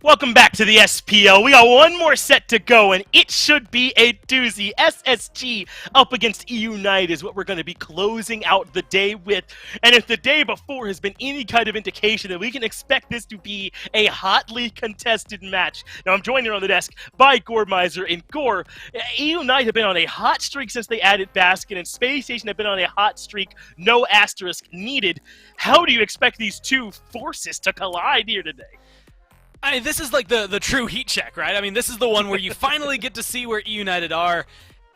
Welcome back to the SPL. We got one more set to go, and it should be a doozy. SSG up against eUnited is what we're going to be closing out the day with. And if the day before has been any kind of indication, that we can expect this to be a hotly contested match. Now, I'm joined here on the desk by Goremizer. And Gore, eUnited have been on a hot streak since they added Baskin, and Spacestation have been on a hot streak, no asterisk needed. How do you expect these two forces to collide here today? This is like the true heat check, right? I mean, this is the one where you finally get to see where eUnited are.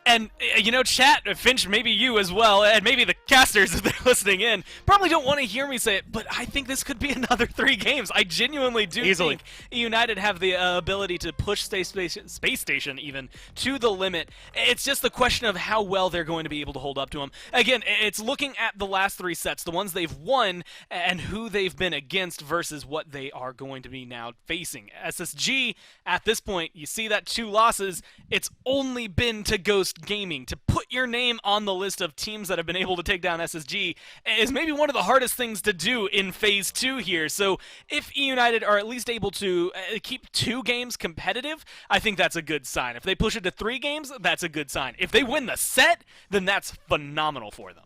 And, you know, chat, Finch, maybe you as well, and maybe the casters, if they're listening in, probably don't want to hear me say it, but I think this could be another 3 games. I genuinely do think eUnited have the ability to push Space Station even to the limit. It's just the question of how well they're going to be able to hold up to them. Again, it's looking at the last 3 sets, the ones they've won, and who they've been against versus what they are going to be now facing. SSG, at this point, you see that 2 losses, it's only been to Ghost Gaming. To put your name on the list of teams that have been able to take down SSG is maybe one of the hardest things to do in Phase 2 here. So if eUnited are at least able to keep 2 games competitive, I think that's a good sign. If they push it to 3 games, that's a good sign. If they win the set, then that's phenomenal for them.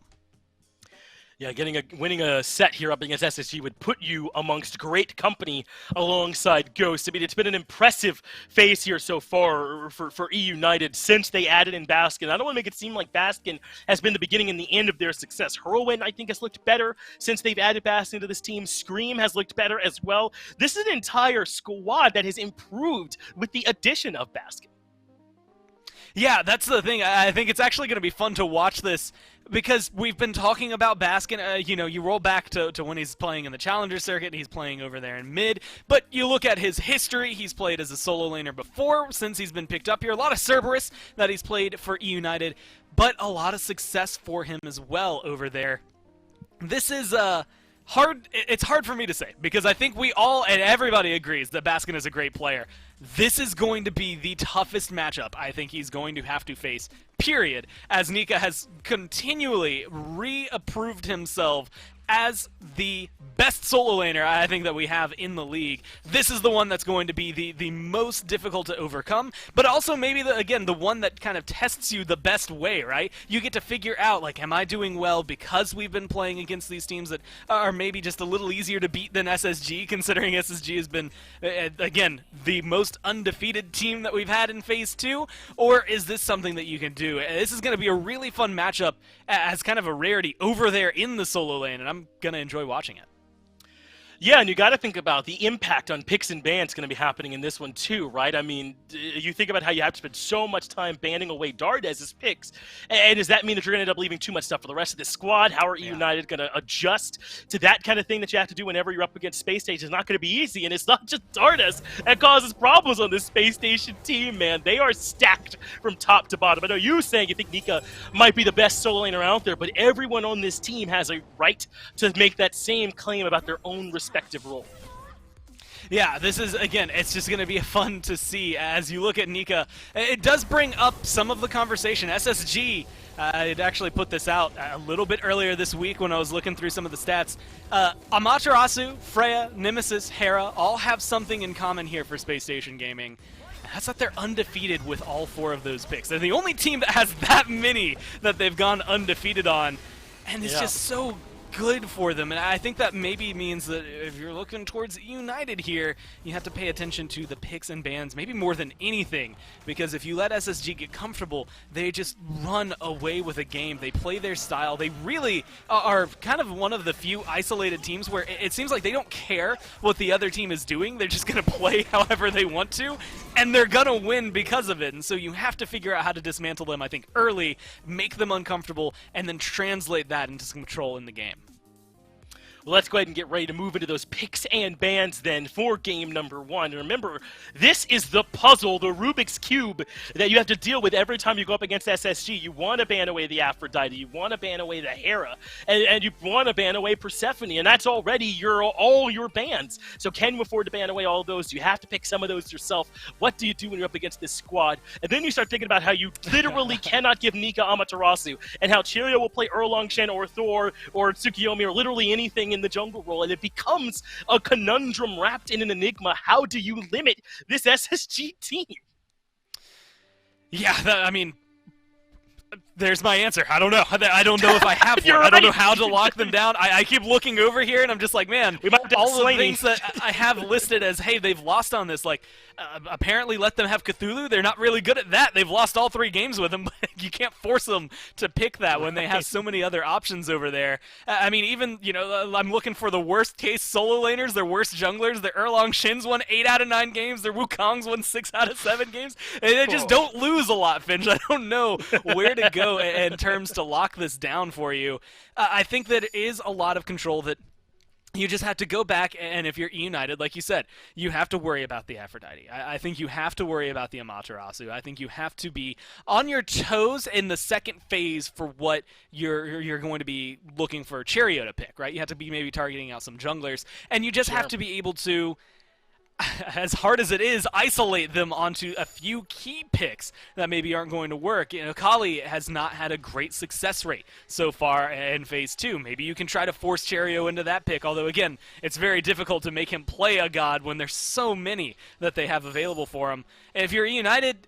Yeah, winning a set here up against SSG would put you amongst great company alongside Ghost. I mean, it's been an impressive phase here so far for eUnited since they added in Baskin. I don't want to make it seem like Baskin has been the beginning and the end of their success. Hurlwin, I think, has looked better since they've added Baskin to this team. Scream has looked better as well. This is an entire squad that has improved with the addition of Baskin. Yeah, that's the thing. I think it's actually going to be fun to watch this because we've been talking about Baskin. You know, you roll back to when he's playing in the Challenger circuit, he's playing over there in mid, but you look at his history, he's played as a solo laner before since he's been picked up here. A lot of Cerberus that he's played for eUnited, but a lot of success for him as well over there. This is hard. It's hard for me to say because I think we all and everybody agrees that Baskin is a great player. This is going to be the toughest matchup I think he's going to have to face, period, as Nika has continually reapproved himself as the best solo laner I think that we have in the league. This is the one that's going to be the most difficult to overcome, but also maybe, again, the one that kind of tests you the best way, right? You get to figure out, like, am I doing well because we've been playing against these teams that are maybe just a little easier to beat than SSG, considering SSG has been, again, the most undefeated team that we've had in Phase 2, or is this something that you can do? This is going to be a really fun matchup as kind of a rarity over there in the solo lane, and I'm going to enjoy watching it. Yeah, and you got to think about the impact on picks and bans going to be happening in this one too, right? I mean, you think about how you have to spend so much time banning away Dardez's picks, and does that mean that you're going to end up leaving too much stuff for the rest of the squad? How are eUnited going to adjust to that kind of thing that you have to do whenever you're up against Space Station? It's not going to be easy, and it's not just Dardez that causes problems on this Space Station team, man. They are stacked from top to bottom. I know you saying you think Nika might be the best solo laner out there, but everyone on this team has a right to make that same claim about their own respective role. Yeah, this is, again, it's just going to be fun to see as you look at Nika. It does bring up some of the conversation. SSG, I'd actually put this out a little bit earlier this week when I was looking through some of the stats. Amaterasu, Freya, Nemesis, Hera all have something in common here for Space Station Gaming. That's that they're undefeated with all 4 of those picks. They're the only team that has that many that they've gone undefeated on, and it's just so good for them, and I think that maybe means that if you're looking towards eUnited here, you have to pay attention to the picks and bans maybe more than anything, because if you let SSG get comfortable, they just run away with a game. They play their style. They really are kind of one of the few isolated teams where it seems like they don't care what the other team is doing. They're just going to play however they want to, and they're going to win because of it, and so you have to figure out how to dismantle them, I think, early, make them uncomfortable, and then translate that into some control in the game. Well, let's go ahead and get ready to move into those picks and bans then for game number 1. And remember, this is the puzzle, the Rubik's Cube, that you have to deal with every time you go up against SSG. You want to ban away the Aphrodite, you want to ban away the Hera, and you want to ban away Persephone, and that's already all your bans. So can you afford to ban away all of those? Do you have to pick some of those yourself? What do you do when you're up against this squad? And then you start thinking about how you literally cannot give Nika Amaterasu, and how Cheerio will play Erlang Shen or Thor or Tsukiyomi or literally anything in the jungle role, and it becomes a conundrum wrapped in an enigma. How do you limit this SSG team? Yeah, I mean, there's my answer. I don't know. I don't know if I have one. You're I don't know right. how to lock them down. I keep looking over here, and I'm just like, man, We might have to all the Slaney. things that I have listed as, hey, they've lost on this, like, apparently let them have Cthulhu. They're not really good at that. They've lost all 3 games with him, but you can't force them to pick that when they have so many other options over there. I mean, even, you know, I'm looking for the worst case solo laners, their worst junglers. Their Erlong Shin's won 8 out of 9 games. Their Wukong's won 6 out of 7 games. And they just don't lose a lot, Finch. I don't know where to go in terms to lock this down for you. I think that it is a lot of control that you just have to go back, and if you're eUnited, like you said, you have to worry about the Aphrodite. I think you have to worry about the Amaterasu. I think you have to be on your toes in the second phase for what you're going to be looking for Cheerio to pick, right? You have to be maybe targeting out some junglers, and you just have to be able to, as hard as it is, isolate them onto a few key picks that maybe aren't going to work. You know, Kali has not had a great success rate so far in Phase 2. Maybe you can try to force Cheerio into that pick, although, again, it's very difficult to make him play a god when there's so many that they have available for him. And if you're United,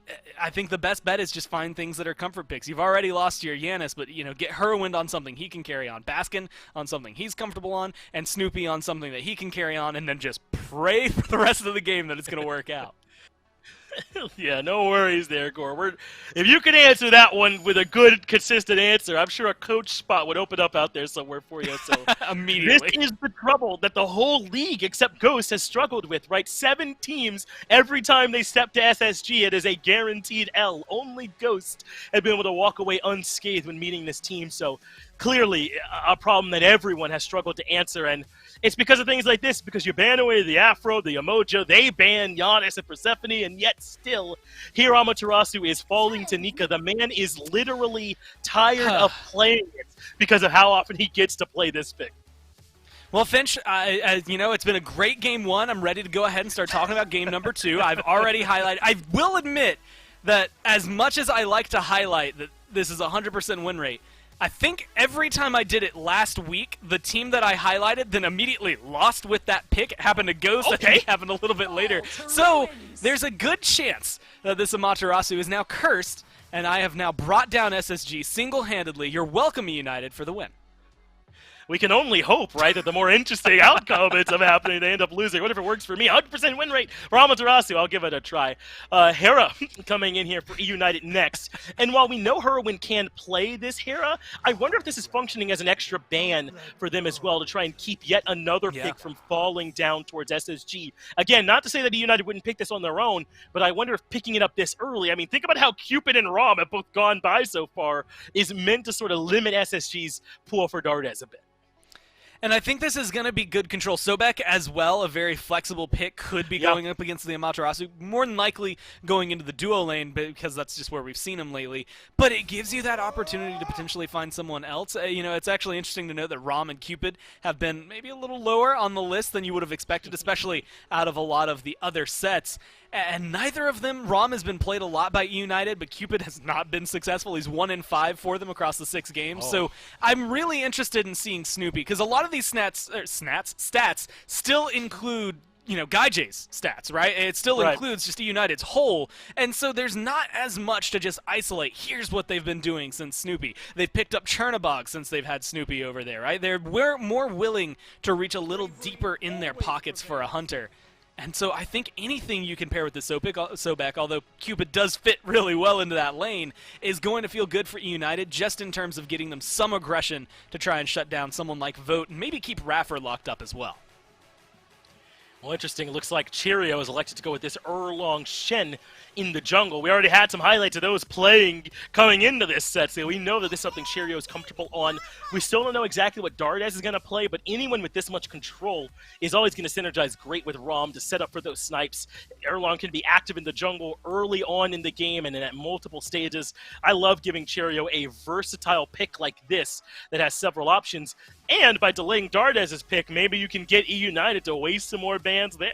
I think the best bet is just find things that are comfort picks. You've already lost your Yanis, but, you know, get Herwind on something he can carry on, Baskin on something he's comfortable on, and Snoopy on something that he can carry on, and then just pray for the rest of the game that it's going to work out. Yeah, no worries there, Gore. If you can answer that one with a good, consistent answer, I'm sure a coach spot would open up out there somewhere for you. So Immediately. This is the trouble that the whole league, except Ghost, has struggled with, right? 7 teams, every time they step to SSG, it is a guaranteed L. Only Ghost have been able to walk away unscathed when meeting this team. So clearly a problem that everyone has struggled to answer, and it's because of things like this, because you ban away the Afro, the Emojo, they ban Giannis and Persephone, and yet still, here Amaterasu is falling to Nika. The man is literally tired of playing it because of how often he gets to play this pick. Well, Finch, you know, it's been a great Game 1. I'm ready to go ahead and start talking about Game number 2. I've already highlighted. I will admit that as much as I like to highlight that this is a 100% win rate, I think every time I did it last week, the team that I highlighted then immediately lost with that pick. It happened to Ghost. I think it happened a little bit later. So there's a good chance that this Amaterasu is now cursed, and I have now brought down SSG single-handedly. You're welcome, United, for the win. We can only hope, right, that the more interesting outcome ends up happening, they end up losing. What if it works for me? 100% win rate for Amaterasu. I'll give it a try. Hera coming in here for eUnited next. And while we know Herwin can play this Hera, I wonder if this is functioning as an extra ban for them as well to try and keep yet another pick from falling down towards SSG. Again, not to say that eUnited wouldn't pick this on their own, but I wonder if picking it up this early, I mean, think about how Cupid and Rom have both gone by so far, is meant to sort of limit SSG's pool for Dardes a bit. And I think this is going to be good control. Sobek, as well, a very flexible pick, could be going up against the Amaterasu. More than likely going into the duo lane, because that's just where we've seen him lately. But it gives you that opportunity to potentially find someone else. You know, it's actually interesting to know that Rom and Cupid have been maybe a little lower on the list than you would have expected, especially out of a lot of the other sets. And neither of them, Rom has been played a lot by United, but Cupid has not been successful. He's 1-5 for them across the 6 games. So I'm really interested in seeing Snoopy, because a lot of these stats still include, you know, Gaijay's stats, right? It still includes just United's whole, and so there's not as much to just isolate. Here's what they've been doing since Snoopy. They've picked up Chernobog since they've had Snoopy over there, right? They're more willing to reach a little deeper in their pockets for a hunter. And so I think anything you can pair with the Sobek, although Cupid does fit really well into that lane, is going to feel good for United just in terms of getting them some aggression to try and shut down someone like Vote and maybe keep Raffer locked up as well. Well, interesting. It looks like Cheerio is elected to go with this Erlong Shen in the jungle. We already had some highlights of those playing coming into this set, so we know that this is something Cheerio is comfortable on. We still don't know exactly what Dardes is going to play, but anyone with this much control is always going to synergize great with Rom to set up for those snipes. Erlong can be active in the jungle early on in the game and then at multiple stages. I love giving Cheerio a versatile pick like this that has several options. And by delaying Dardes' pick, maybe you can get eUnited to waste some more bans there.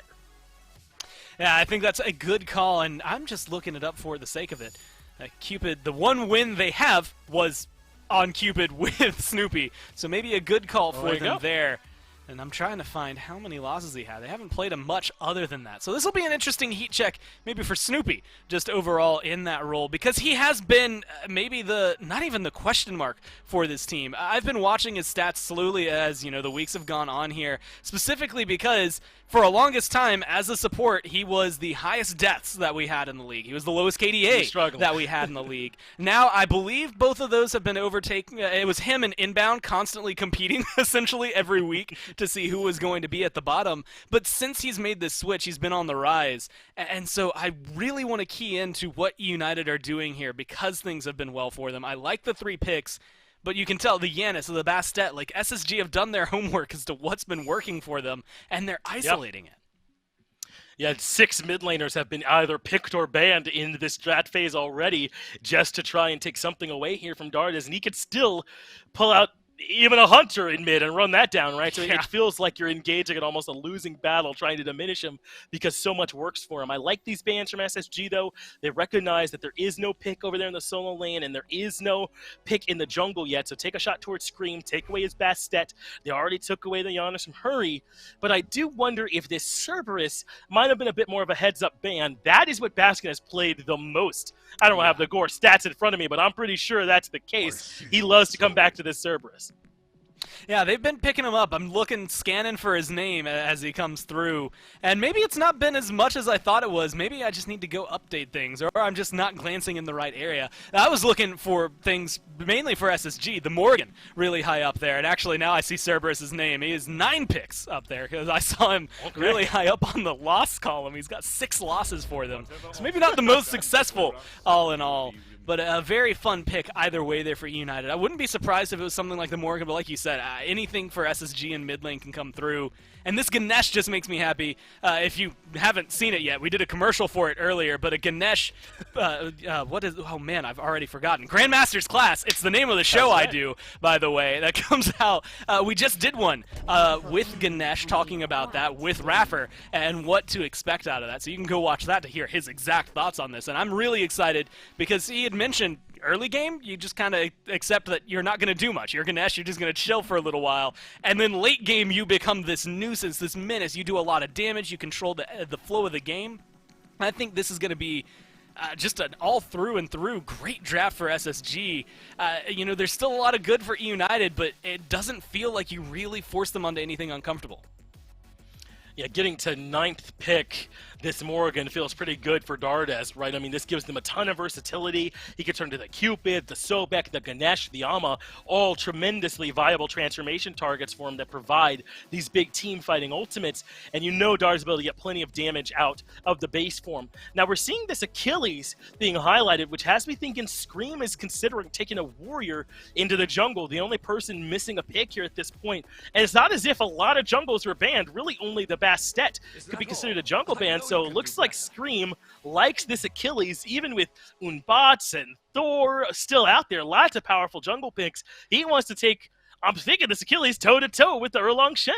Yeah, I think that's a good call, and I'm just looking it up for the sake of it. Cupid, the one win they have was on Cupid with Snoopy, so maybe a good call for them there. And I'm trying to find how many losses he had. They haven't played him much other than that. So this will be an interesting heat check, maybe for Snoopy, just overall in that role, because he has been maybe not even the question mark for this team. I've been watching his stats slowly as, the weeks have gone on here, specifically because for a longest time, as a support, he was the highest deaths that we had in the league. He was the lowest KDA that we had in the league. Now, I believe both of those have been overtaken. It was him and Inbound constantly competing, essentially, every week to see who was going to be at the bottom. But since he's made this switch, he's been on the rise. And so I really want to key into what eUnited are doing here because things have been well for them. I like the 3 picks. But you can tell the Yanis or the Bastet, like SSG have done their homework as to what's been working for them, and they're isolating it. Yeah, 6 mid laners have been either picked or banned in this strat phase already just to try and take something away here from Dardas, and he could still pull out even a Hunter in mid and run that down, right? So it feels like you're engaging in almost a losing battle trying to diminish him because so much works for him. I like these bans from SSG, though. They recognize that there is no pick over there in the solo lane and there is no pick in the jungle yet. So take a shot towards Scream, take away his Bastet. They already took away the Giannis from Hurry. But I do wonder if this Cerberus might have been a bit more of a heads-up ban. That is what Baskin has played the most. I don't have the Gore stats in front of me, but I'm pretty sure that's the case. He loves to come back to this Cerberus. Yeah, they've been picking him up. I'm scanning for his name as he comes through. And maybe it's not been as much as I thought it was. Maybe I just need to go update things, or I'm just not glancing in the right area. I was looking for things mainly for SSG, the Morgan, really high up there. And actually now I see Cerberus' name. He is 9 picks up there because I saw him really high up on the loss column. He's got 6 losses for them. So maybe not the most successful all in all. But a very fun pick either way there for eUnited. I wouldn't be surprised if it was something like the Morgan, but like you said, anything for SSG and mid lane can come through. And this Ganesh just makes me happy. If you haven't seen it yet, we did a commercial for it earlier, but a Ganesh, oh man, I've already forgotten. Grandmaster's Class, it's the name of the show I do, by the way, that comes out. We just did one with Ganesh talking about that with Raffer and what to expect out of that. So you can go watch that to hear his exact thoughts on this. And I'm really excited because he had mentioned early game, you just kind of accept that you're not going to do much. You're Ganesh, you're just going to chill for a little while. And then late game, you become this nuisance, this menace. You do a lot of damage. You control the flow of the game. I think this is going to be just an all through and through great draft for SSG. There's still a lot of good for eUnited, but it doesn't feel like you really force them onto anything uncomfortable. Yeah, getting to 9th pick this Morgan feels pretty good for Dardas, right? I mean, this gives them a ton of versatility. He could turn to the Cupid, the Sobek, the Ganesh, the Ama, all tremendously viable transformation targets for him that provide these big team fighting ultimates. And Dardas is able to get plenty of damage out of the base form. Now, we're seeing this Achilles being highlighted, which has me thinking Scream is considering taking a warrior into the jungle, the only person missing a pick here at this point. And it's not as if a lot of jungles were banned. Really, only the Bastet could be considered a jungle ban. So it looks like Scream likes this Achilles, even with Unbots and Thor still out there. Lots of powerful jungle picks. He wants to take, I'm thinking, this Achilles toe-to-toe with the Erlang Shen.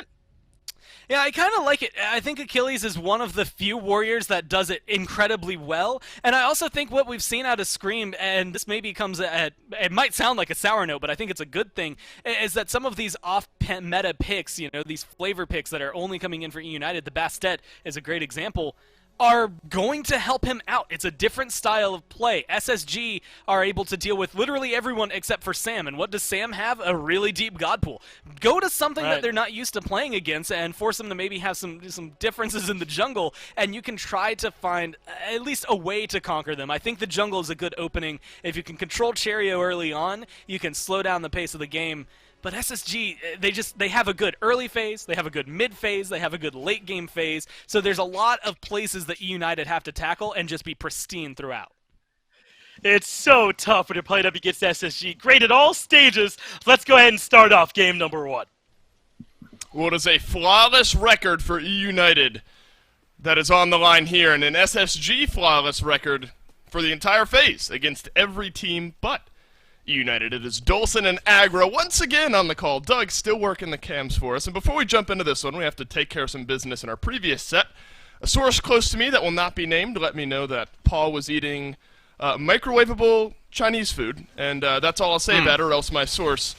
Yeah, I kind of like it. I think Achilles is one of the few warriors that does it incredibly well. And I also think what we've seen out of Scream, and this maybe comes at, it might sound like a sour note, but I think it's a good thing, is that some of these off-meta picks, these flavor picks that are only coming in for eUnited, the Bastet is a great example, are going to help him out. It's a different style of play. SSG are able to deal with literally everyone except for Sam. And what does Sam have? A really deep God pool. Go to something that they're not used to playing against and force them to maybe have some differences in the jungle, and you can try to find at least a way to conquer them. I think the jungle is a good opening. If you can control Cherio early on, you can slow down the pace of the game. But SSG, they have a good early phase, they have a good mid phase, they have a good late game phase. So there's a lot of places that eUnited have to tackle and just be pristine throughout. It's so tough when you're playing up against SSG. Great at all stages. Let's go ahead and start off game number 1. Well, it is a flawless record for eUnited that is on the line here, and an SSG flawless record for the entire phase against every team but eUnited. It is Dolson and Agra once again on the call. Doug still working the cams for us. And before we jump into this one, we have to take care of some business in our previous set. A source close to me that will not be named let me know that Paul was eating microwavable Chinese food. And that's all I'll say about it, or else my source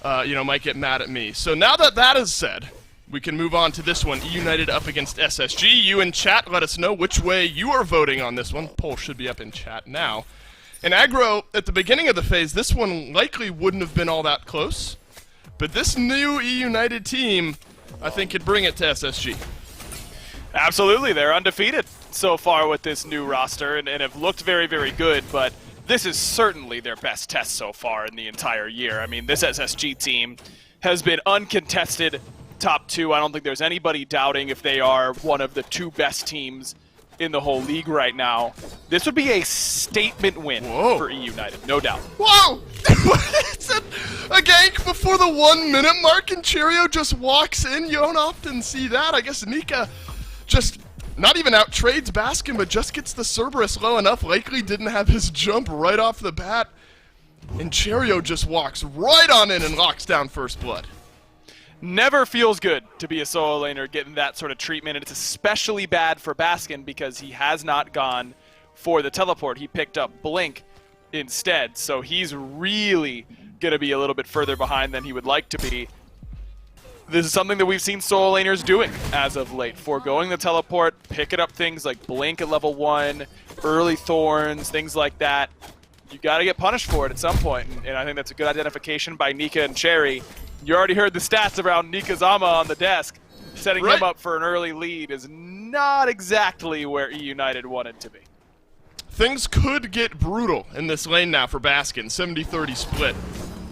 might get mad at me. So now that that is said, we can move on to this one. eUnited up against SSG. You in chat, let us know which way you are voting on this one. Poll should be up in chat now. And Aggro, at the beginning of the phase, this one likely wouldn't have been all that close. But this new eUnited team, I think, could bring it to SSG. Absolutely, they're undefeated so far with this new roster and have looked very, very good, but this is certainly their best test so far in the entire year. I mean, this SSG team has been uncontested top 2. I don't think there's anybody doubting if they are one of the 2 best teams in the whole league right now. This would be a statement win for eUnited, no doubt. Whoa! It's a gank before the 1 minute mark and Cheerio just walks in. You don't often see that. I guess Nika just not even out trades Baskin, but just gets the Cerberus low enough. Likely didn't have his jump right off the bat. And Cheerio just walks right on in and locks down first blood. Never feels good to be a solo laner getting that sort of treatment, and it's especially bad for Baskin because he has not gone for the teleport. He picked up Blink instead, so he's really going to be a little bit further behind than he would like to be. This is something that we've seen solo laners doing as of late, foregoing the teleport, picking up things like Blink at level 1, early Thorns, things like that. You got to get punished for it at some point, and I think that's a good identification by Nika and Cherry. You already heard the stats around Nika Zama on the desk. Setting him up for an early lead is not exactly where eUnited wanted to be. Things could get brutal in this lane now for Baskin. 70-30 split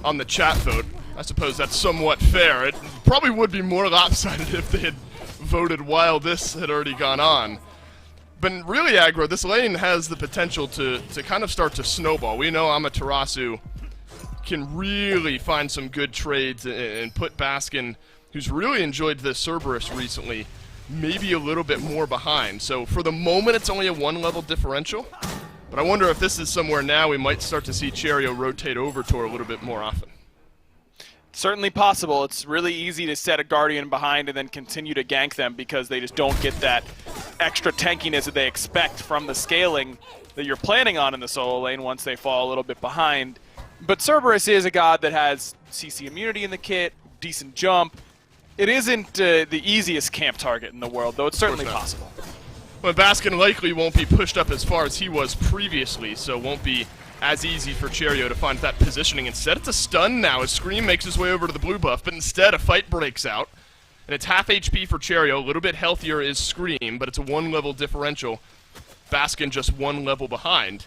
on the chat vote. I suppose that's somewhat fair. It probably would be more lopsided if they had voted while this had already gone on. But really, Aggro, this lane has the potential to kind of start to snowball. We know Amaterasu can really find some good trades and put Baskin, who's really enjoyed this Cerberus recently, maybe a little bit more behind. So for the moment, it's only a 1-level differential. But I wonder if this is somewhere now we might start to see Cheerio rotate over to her a little bit more often. Certainly possible. It's really easy to set a Guardian behind and then continue to gank them because they just don't get that extra tankiness that they expect from the scaling that you're planning on in the solo lane once they fall a little bit behind. But Cerberus is a god that has CC immunity in the kit, decent jump. It isn't the easiest camp target in the world, though it's certainly possible. Well, Baskin likely won't be pushed up as far as he was previously, so it won't be as easy for Cheerio to find that positioning. Instead, it's a stun now as Scream makes his way over to the blue buff, but instead a fight breaks out. And it's half HP for Cheerio. A little bit healthier is Scream, but it's a 1-level differential. Baskin just 1 level behind.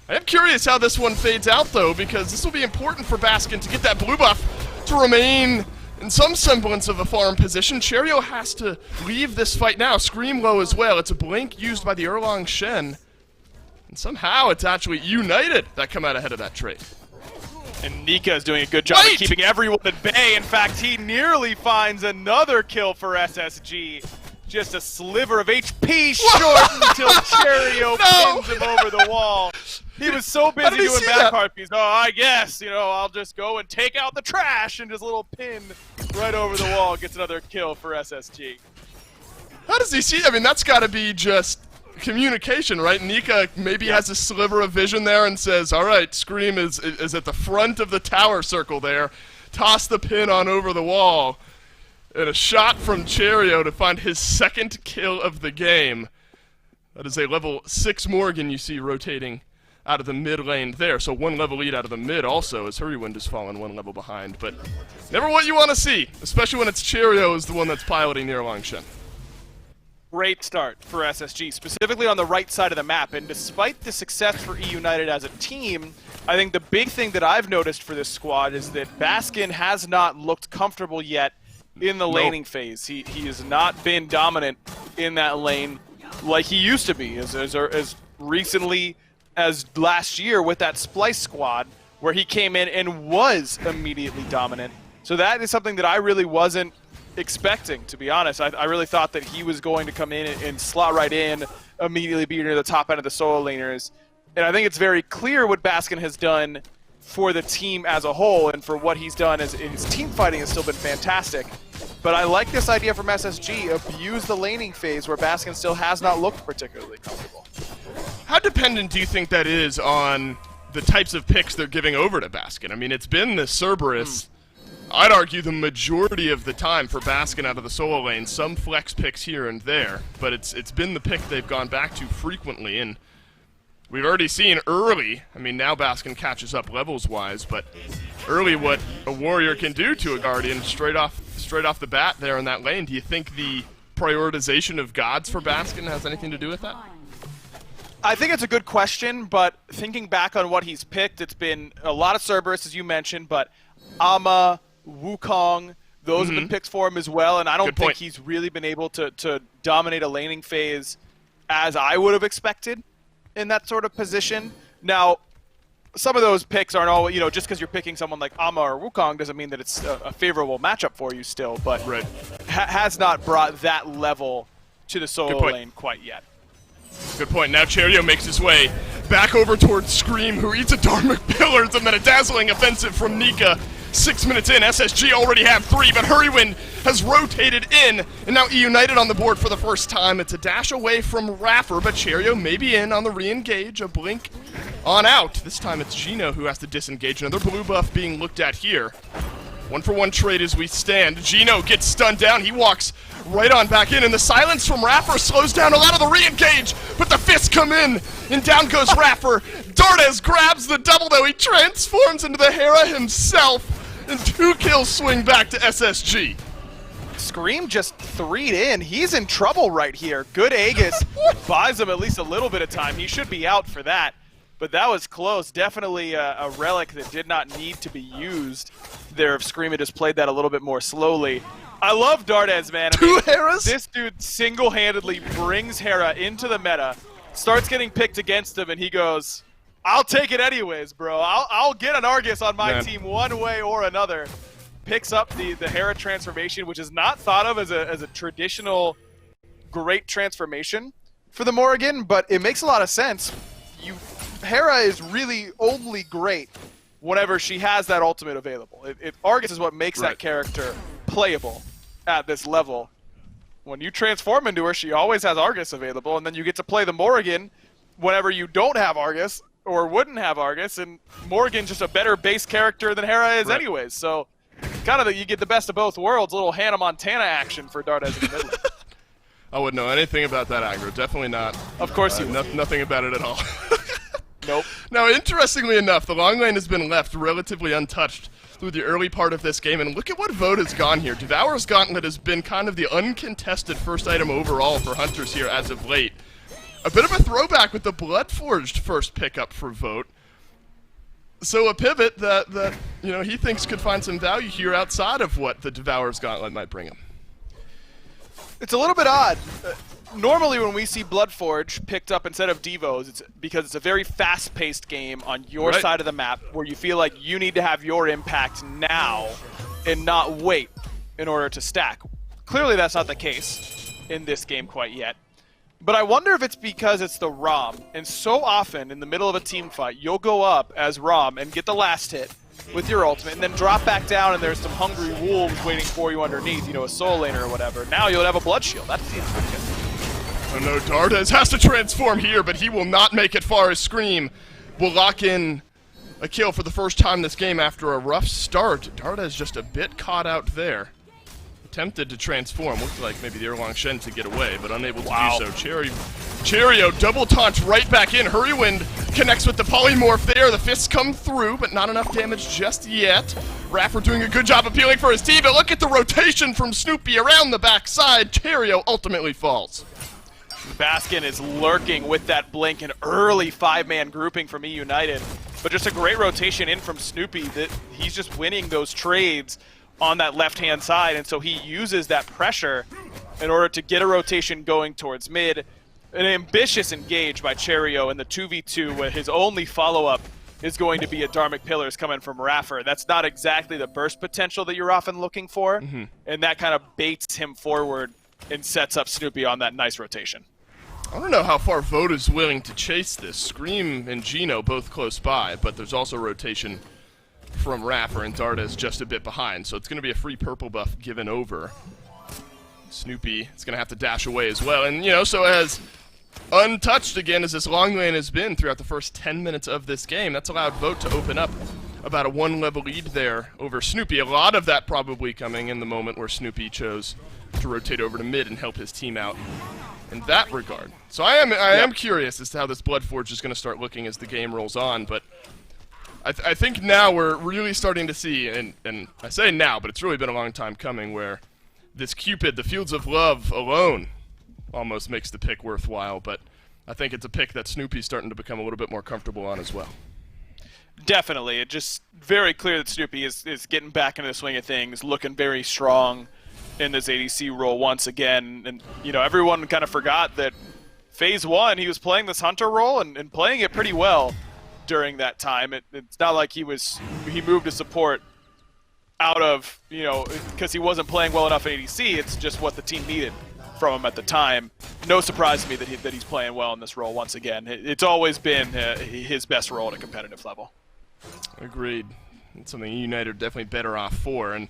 I am curious how this one fades out, though, because this will be important for Baskin to get that blue buff to remain in some semblance of a farm position. Cheerio has to leave this fight now. Scream low as well. It's a blink used by the Erlang Shen. And somehow it's actually eUnited that come out ahead of that trade. And Nika is doing a good job of keeping everyone at bay. In fact, he nearly finds another kill for SSG. Just a sliver of HP short until Cheerio pins him over the wall. He was so busy doing back harpies. Oh, I guess, I'll just go and take out the trash, and just a little pin right over the wall gets another kill for SSG. How does he see? I mean, that's got to be just communication, right? Nika maybe has a sliver of vision there and says, all right, Scream is at the front of the tower circle there. Toss the pin on over the wall. And a shot from Cheerio to find his 2nd kill of the game. That is a level 6 Morgan you see rotating out of the mid lane there. So 1 level lead out of the mid also as Hurrywind has fallen 1 level behind. But never what you want to see, especially when it's Cheerio is the one that's piloting near Longshen. Great start for SSG, specifically on the right side of the map. And despite the success for eUnited as a team, I think the big thing that I've noticed for this squad is that Baskin has not looked comfortable yet in the laning phase. He has not been dominant in that lane like he used to be, as recently as last year with that Splice squad, where he came in and was immediately dominant. So that is something that I really wasn't expecting, to be honest. I really thought that he was going to come in and slot right in, immediately be near the top end of the solo laners. And I think it's very clear what Baskin has done for the team as a whole, and for what he's done as his team fighting has still been fantastic. But I like this idea from SSG, abuse the laning phase where Baskin still has not looked particularly comfortable. How dependent do you think that is on the types of picks they're giving over to Baskin? I mean, it's been the Cerberus I'd argue the majority of the time for Baskin out of the solo lane. Some flex picks here and there, but it's been the pick they've gone back to frequently, and we've already seen early, I mean, now Baskin catches up levels-wise, but early what a warrior can do to a Guardian straight off the bat there in that lane. Do you think the prioritization of gods for Baskin has anything to do with that? I think it's a good question, but thinking back on what he's picked, it's been a lot of Cerberus, as you mentioned, but Ama, Wukong, those have been picks for him as well, and I don't think he's really been able to dominate a laning phase as I would have expected in that sort of position. Now, some of those picks aren't all, just because you're picking someone like Ama or Wukong doesn't mean that it's a favorable matchup for you still, but has not brought that level to the solo lane quite yet. Good point. Now Cherio makes his way back over towards Scream, who eats a Dharmic Pillars, and then a dazzling offensive from Nika. 6 minutes in, SSG already have 3, but Hurrywin has rotated in, and now eUnited on the board for the first time. It's a dash away from Raffer, but Cherio may be in on the re-engage, a blink on out. This time it's Gino who has to disengage. Another blue buff being looked at here. 1-for-1 trade as we stand. Gino gets stunned down. He walks right on back in, and the silence from Raffer slows down a lot of the re-engage, but the fists come in, and down goes Raffer. Dardes grabs the double, though. He transforms into the Hera himself, and 2 kills swing back to SSG. Scream just 3'd in. He's in trouble right here. Good Aegis buys him at least a little bit of time. He should be out for that, but that was close. Definitely a relic that did not need to be used there if Scream had just played that a little bit more slowly. I love Dardes, man. Two Heras? This dude single-handedly brings Hera into the meta, starts getting picked against him, and he goes, I'll take it anyways, bro. I'll get an Argus on my team one way or another. Picks up the Hera transformation, which is not thought of as a traditional great transformation for the Morrigan, but it makes a lot of sense. Hera is really only great whenever she has that ultimate available. Argus is what makes that character playable at this level. When you transform into her, she always has Argus available, and then you get to play the Morrigan whenever you don't have Argus, or wouldn't have Argus, and Morrigan's just a better base character than Hera is anyways, so kind of you get the best of both worlds, a little Hannah Montana action for Dardes in the middle. I wouldn't know anything about that aggro, definitely not. Of course you would. Nothing about it at all. Nope. Now, interestingly enough, the long lane has been left relatively untouched through the early part of this game, and look at what vote has gone here. Devourer's Gauntlet has been kind of the uncontested first item overall for Hunters here as of late. A bit of a throwback with the Bloodforged first pickup for vote. So a pivot that he thinks could find some value here outside of what the Devourer's Gauntlet might bring him. It's a little bit odd. Normally when we see Bloodforge picked up instead of Devos, it's because it's a very fast-paced game on your side of the map where you feel like you need to have your impact now and not wait in order to stack. Clearly that's not the case in this game quite yet. But I wonder if it's because it's the ROM, and so often in the middle of a team fight, you'll go up as ROM and get the last hit with your ultimate, and then drop back down and there's some hungry wolves waiting for you underneath, a soul laner or whatever. Now you'll have a blood shield. That seems pretty good. Oh no, Dardes has to transform here, but he will not make it far as Scream will lock in a kill for the first time this game after a rough start. Dardes just a bit caught out there. Attempted to transform, looked like maybe the Erlong Shen to get away, but unable to do so. Cherio double taunts right back in. Hurrywind connects with the polymorph there. The fists come through, but not enough damage just yet. Raffer doing a good job appealing for his team, but look at the rotation from Snoopy around the backside. Cherio ultimately falls. Baskin is lurking with that blink, an early 5-man grouping from eUnited, but just a great rotation in from Snoopy that he's just winning those trades on that left-hand side, and so he uses that pressure in order to get a rotation going towards mid. An ambitious engage by Cherio in the 2v2, where his only follow-up is going to be a Dharmic Pillars coming from Raffer. That's not exactly the burst potential that you're often looking for, and that kind of baits him forward and sets up Snoopy on that nice rotation. I don't know how far Vote is willing to chase this. Scream and Gino both close by, but there's also rotation from Raffer, and Dardes just a bit behind, so it's going to be a free purple buff given over. Snoopy is going to have to dash away as well, and so as untouched again as this long lane has been throughout the first 10 minutes of this game, that's allowed Vote to open up about a 1-level lead there over Snoopy. A lot of that probably coming in the moment where Snoopy chose to rotate over to mid and help his team out in that regard. So I am curious as to how this Bloodforge is going to start looking as the game rolls on, but I think now we're really starting to see, and I say now, but it's really been a long time coming, where this Cupid, the Fields of Love alone, almost makes the pick worthwhile, but I think it's a pick that Snoopy's starting to become a little bit more comfortable on as well. Definitely. It's just very clear that Snoopy is getting back into the swing of things, looking very strong in this ADC role once again. And, you know, everyone kind of forgot that Phase 1, he was playing this Hunter role and playing it pretty well during that time. It's not like he moved to support out of, you know, because he wasn't playing well enough at ADC. It's just what the team needed from him at the time. No surprise to me that he's playing well in this role once again. It's always been his best role at a competitive level. Agreed. It's something eUnited are definitely better off for. And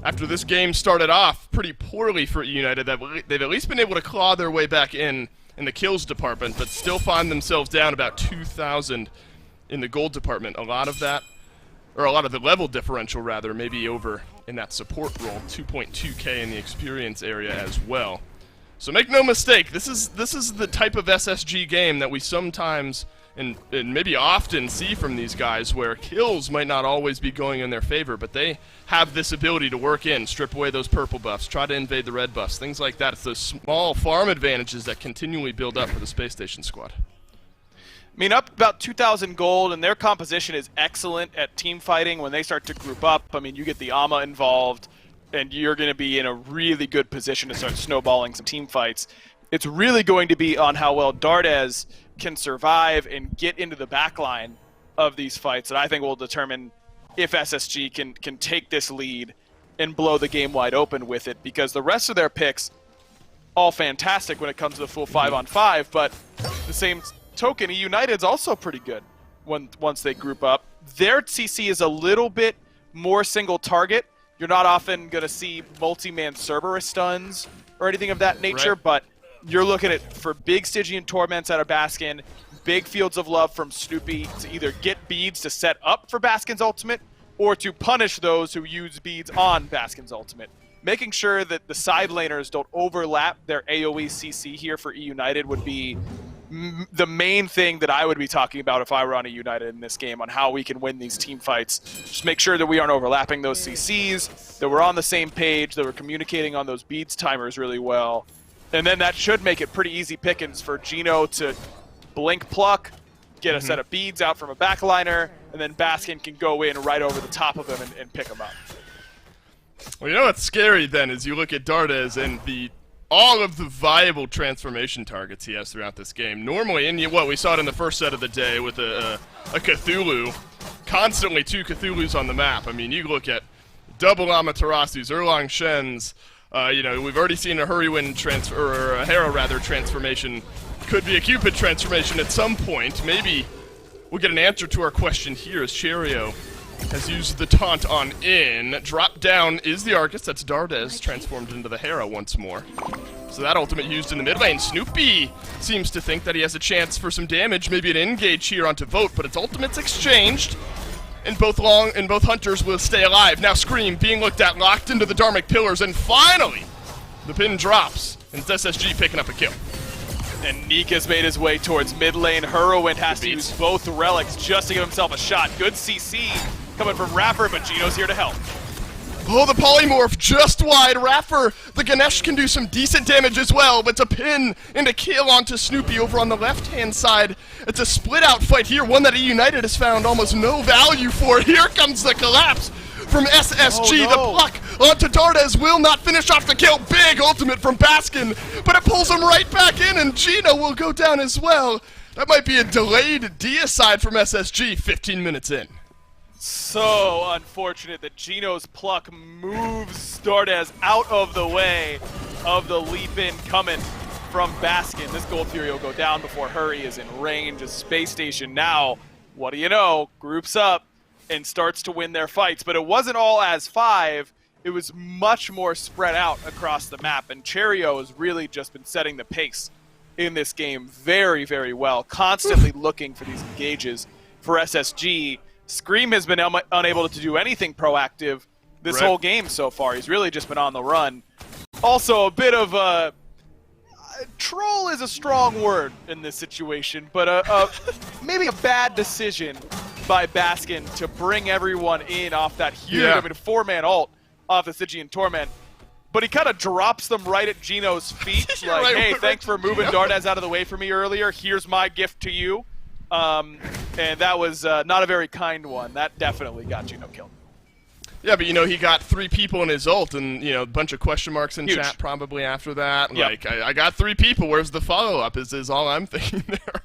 after this game started off pretty poorly for eUnited, they've at least been able to claw their way back in the kills department, but still find themselves down about 2,000 in the gold department. A lot of that, or a lot of the level differential rather, maybe over in that support role, 2.2k in the experience area as well. So make no mistake, this is the type of SSG game that we sometimes and maybe often see from these guys, where kills might not always be going in their favor, but they have this ability to work in, strip away those purple buffs, try to invade the red buffs, things like that. It's those small farm advantages that continually build up for the Space Station squad. I mean, up about 2,000 gold, and their composition is excellent at team fighting. When they start to group up, I mean, you get the AMA involved, and you're going to be in a really good position to start snowballing some team fights. It's really going to be on how well Dardez can survive and get into the backline of these fights that I think will determine if SSG can take this lead and blow the game wide open with it, because the rest of their picks, all fantastic when it comes to the full 5-on-5, but the same token, eUnited's also pretty good once they group up. Their CC is a little bit more single target. You're not often going to see multi-man Cerberus stuns or anything of that nature, right. But you're looking at for big Stygian Torments out of Baskin, big Fields of Love from Snoopy to either get beads to set up for Baskin's ultimate or to punish those who use beads on Baskin's ultimate. Making sure that the side laners don't overlap their AoE CC here for eUnited would be the main thing that I would be talking about if I were on eUnited in this game, on how we can win these team fights. Just make sure that we aren't overlapping those CCs, that we're on the same page, that we're communicating on those beads timers really well. And then that should make it pretty easy pickings for Gino to blink pluck, get a set of beads out from a backliner, and then Baskin can go in right over the top of him and pick him up. Well, you know what's scary then is you look at Dardez and all of the viable transformation targets he has throughout this game. Normally, and we saw it in the first set of the day with a Cthulhu, constantly 2 Cthulhus on the map. I mean, you look at double Amaterasus, Erlang Shens. You know, we've already seen a Hurrywin or a Hera rather transformation. Could be a Cupid transformation at some point. Maybe we'll get an answer to our question here as Cherio has used the taunt on in. Drop down is the Arcus. That's Dardez transformed into the Hera once more. So that ultimate used in the mid lane. Snoopy seems to think that he has a chance for some damage, maybe an engage here onto Vote, but its ultimate's exchanged. And both hunters will stay alive. Now Scream being looked at, locked into the Dharmic pillars, and finally the pin drops, and it's SSG picking up a kill. And Nika's made his way towards mid lane. Hurrowin has to use both relics just to give himself a shot. Good CC coming from Raffer, but Gino's here to help. Oh, the polymorph just wide. Raffer, the Ganesh can do some decent damage as well, but it's a pin and a kill onto Snoopy over on the left-hand side. It's a split-out fight here, one that eUnited has found almost no value for. Here comes the collapse from SSG. Oh, no. The pluck onto Dardez will not finish off the kill. Big ultimate from Baskin, but it pulls him right back in, and Gino will go down as well. That might be a delayed deicide from SSG 15 minutes in. So unfortunate that Gino's pluck moves Dardez out of the way of the leap-in coming from Baskin. This Gold Fury will go down before Hurry is in range. As Space Station now, what do you know, groups up and starts to win their fights. But it wasn't all as 5. It was much more spread out across the map, and Cherio has really just been setting the pace in this game very, very well, constantly looking for these engages for SSG. Scream has been unable to do anything proactive this whole game so far. He's really just been on the run. Also, a bit of a... troll is a strong word in this situation, but maybe a bad decision by Baskin to bring everyone in off that huge, I mean, a 4-man ult off the Stygian Torment. But he kind of drops them right at Gino's feet, like, right, hey, thanks for moving Dardes out of the way for me earlier. Here's my gift to you. And that was not a very kind one. That definitely got Gino killed. Yeah, but, he got 3 people in his ult and, a bunch of question marks in chat probably after that. Yep. Like, I got 3 people. Where's the follow-up is all I'm thinking there.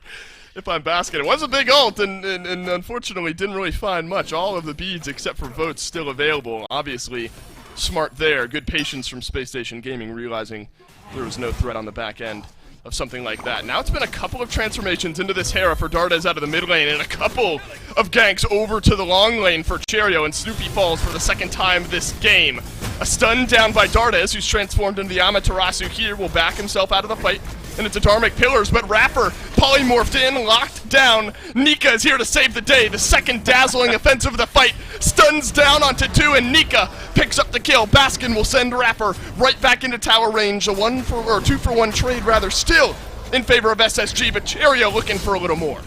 If I'm Basket. It was a big ult and unfortunately didn't really find much. All of the beads except for votes still available. Obviously, smart there. Good patience from Spacestation Gaming, realizing there was no threat on the back end of something like that. Now it's been a couple of transformations into this Hera for Dardes out of the mid lane, and a couple of ganks over to the long lane for Cherio, and Snoopy falls for the second time this game. A stun down by Dardes, who's transformed into the Amaterasu here, will back himself out of the fight, and it's a Dharmic Pillars, but Rapper polymorphed in, locked down. Nika is here to save the day. The second dazzling offensive of the fight stuns down onto 2, and Nika picks up the kill. Baskin will send Rapper right back into tower range. A 2-for-1 trade, rather, still in favor of SSG, but Cherio looking for a little more.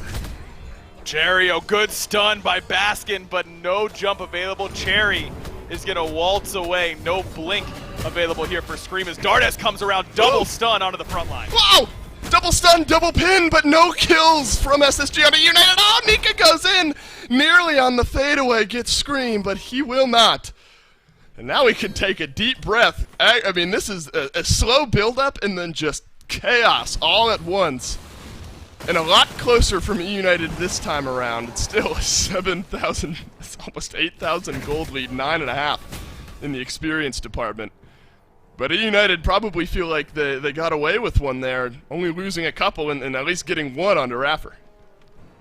Cherio, good stun by Baskin, but no jump available. Cherry is going to waltz away. No blink available here for Scream as Dardes comes around, double stun onto the front line. Wow! Double stun, double pin, but no kills from SSG on eUnited. Oh, Nika goes in, nearly on the fadeaway, gets Scream, but he will not. And now we can take a deep breath. I mean, this is a slow build-up and then just chaos all at once. And a lot closer from eUnited this time around. It's still a 7,000, it's almost 8,000 gold lead, 9.5 in the experience department. But eUnited probably feel like they got away with one there, only losing a couple and at least getting one onto Raffer.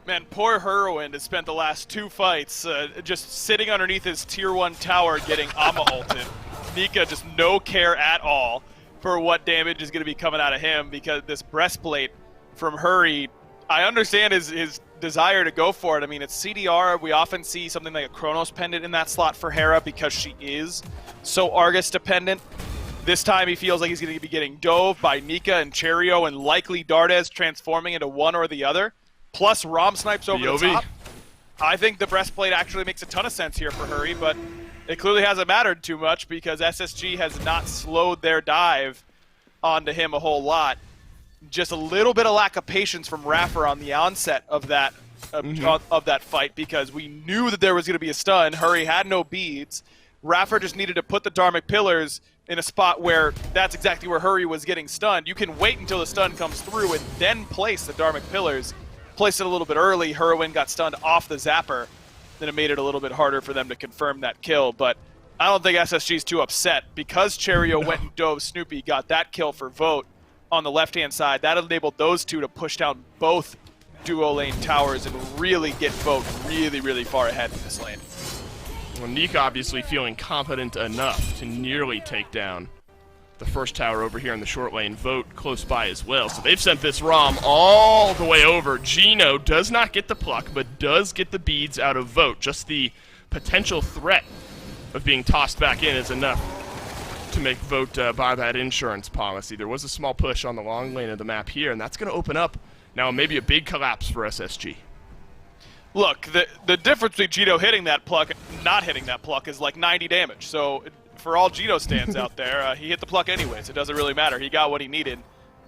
Man, poor Heroin has spent the last 2 fights just sitting underneath his tier 1 tower getting Ama ulted. Nika just no care at all for what damage is going to be coming out of him, because this breastplate from Hurry, I understand his desire to go for it. I mean, it's CDR. We often see something like a Chronos pendant in that slot for Hera because she is so Argus dependent. This time he feels like he's going to be getting dove by Nika and Cherio and likely Dardes transforming into one or the other, plus Rom snipes over the top. I think the breastplate actually makes a ton of sense here for Hurry, but it clearly hasn't mattered too much because SSG has not slowed their dive onto him a whole lot. Just a little bit of lack of patience from Raffer on the onset of that of that fight, because we knew that there was going to be a stun. Hurry had no beads. Raffer just needed to put the Dharmic Pillars in a spot where that's exactly where Hurry was getting stunned. You can wait until the stun comes through and then place the Dharmic Pillars. Place it a little bit early. Heroin got stunned off the Zapper. Then it made it a little bit harder for them to confirm that kill. But I don't think SSG's too upset because Cherio went and dove Snoopy, got that kill for Vote on the left-hand side. That enabled those two to push down both duo lane towers and really get Vote really, really far ahead in this lane. Well, Nika obviously feeling confident enough to nearly take down the first tower over here in the short lane. Vote close by as well. So they've sent this Rom all the way over. Gino does not get the pluck, but does get the beads out of Vote. Just the potential threat of being tossed back in is enough to make Vote buy that insurance policy. There was a small push on the long lane of the map here, and that's going to open up now maybe a big collapse for SSG. Look, the difference between Gino hitting that pluck and not hitting that pluck is like 90 damage. So for all Gino stands out there, he hit the pluck anyways. It doesn't really matter. He got what he needed,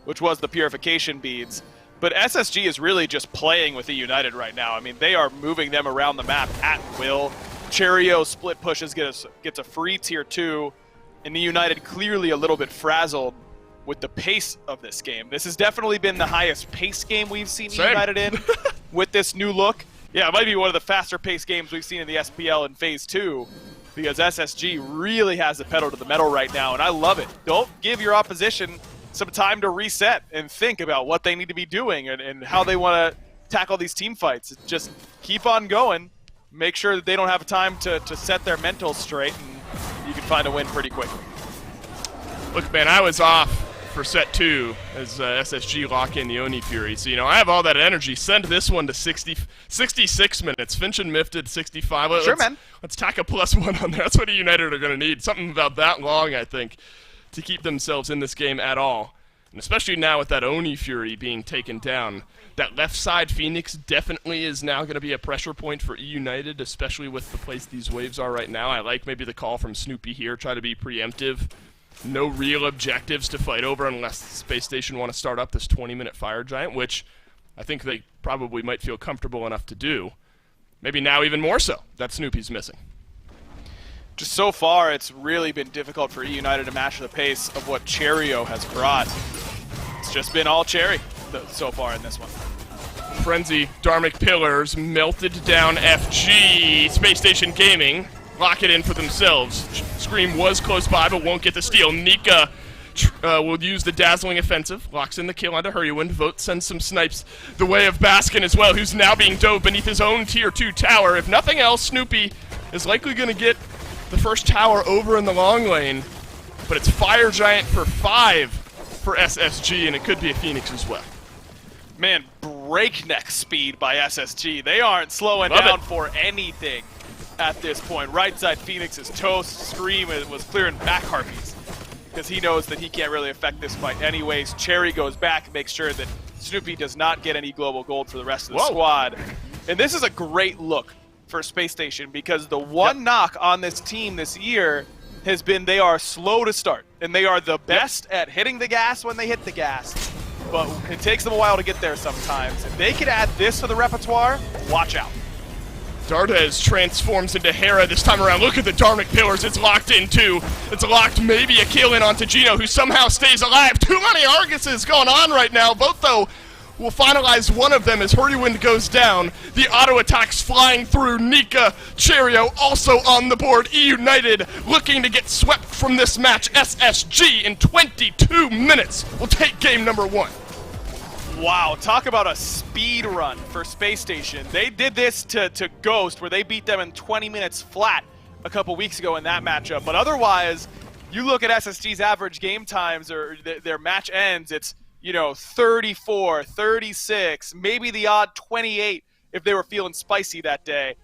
which was the purification beads. But SSG is really just playing with eUnited right now. I mean, they are moving them around the map at will. Cherio split pushes gets a free tier 2, and eUnited clearly a little bit frazzled with the pace of this game. This has definitely been the highest pace game we've seen eUnited in with this new look. Yeah, it might be one of the faster paced games we've seen in the SPL in Phase 2, because SSG really has the pedal to the metal right now, and I love it. Don't give your opposition some time to reset and think about what they need to be doing and how they want to tackle these team fights. Just keep on going, make sure that they don't have time to set their mentals straight, and you can find a win pretty quickly. Look, man, I was off for set 2 as SSG lock in the Oni Fury. So, I have all that energy. Send this one to 66 minutes. Finch and Miff did 65. Sure, man. Let's tack a +1 on there. That's what eUnited are going to need. Something about that long, I think, to keep themselves in this game at all. And especially now with that Oni Fury being taken down. That left side Phoenix definitely is now going to be a pressure point for eUnited, especially with the place these waves are right now. I like maybe the call from Snoopy here, try to be preemptive. No real objectives to fight over unless Space Station want to start up this 20-minute Fire Giant, which I think they probably might feel comfortable enough to do. Maybe now even more so that Snoopy's missing. Just so far, it's really been difficult for eUnited to match the pace of what Cherio has brought. It's just been all Cherry so far in this one. Frenzy, Dharmic Pillars, melted down FG, Space Station Gaming, lock it in for themselves. Scream was close by, but won't get the steal. Nika will use the Dazzling Offensive, locks in the kill onto Hurrywind. Vote sends some snipes the way of Baskin as well, who's now being dove beneath his own Tier 2 tower. If nothing else, Snoopy is likely going to get the first tower over in the long lane, but it's Fire Giant for 5 for SSG, and it could be a Phoenix as well. Man, breakneck speed by SSG. They aren't slowing down for anything at this point. Right side Phoenix is toast. Scream was clearing back Harpies because he knows that he can't really affect this fight anyways. Cherry goes back and makes sure that Snoopy does not get any global gold for the rest of the squad. And this is a great look for Space Station because the one knock on this team this year has been they are slow to start. And they are the best at hitting the gas when they hit the gas. But it takes them a while to get there sometimes. If they could add this to the repertoire, watch out. Dardes transforms into Hera this time around. Look at the Dharmic Pillars. It's locked in, too. It's locked maybe a kill in onto Gino, who somehow stays alive. Too many Arguses going on right now. Both, though, will finalize one of them as Hurrywind goes down. The auto attacks flying through. Nika, Cherio also on the board. eUnited looking to get swept from this match. SSG in 22 minutes will take game number 1. Wow, talk about a speed run for Space Station. They did this to Ghost, where they beat them in 20 minutes flat a couple weeks ago in that matchup. But otherwise, you look at SSG's average game times or their match ends, it's 34, 36, maybe the odd 28 if they were feeling spicy that day.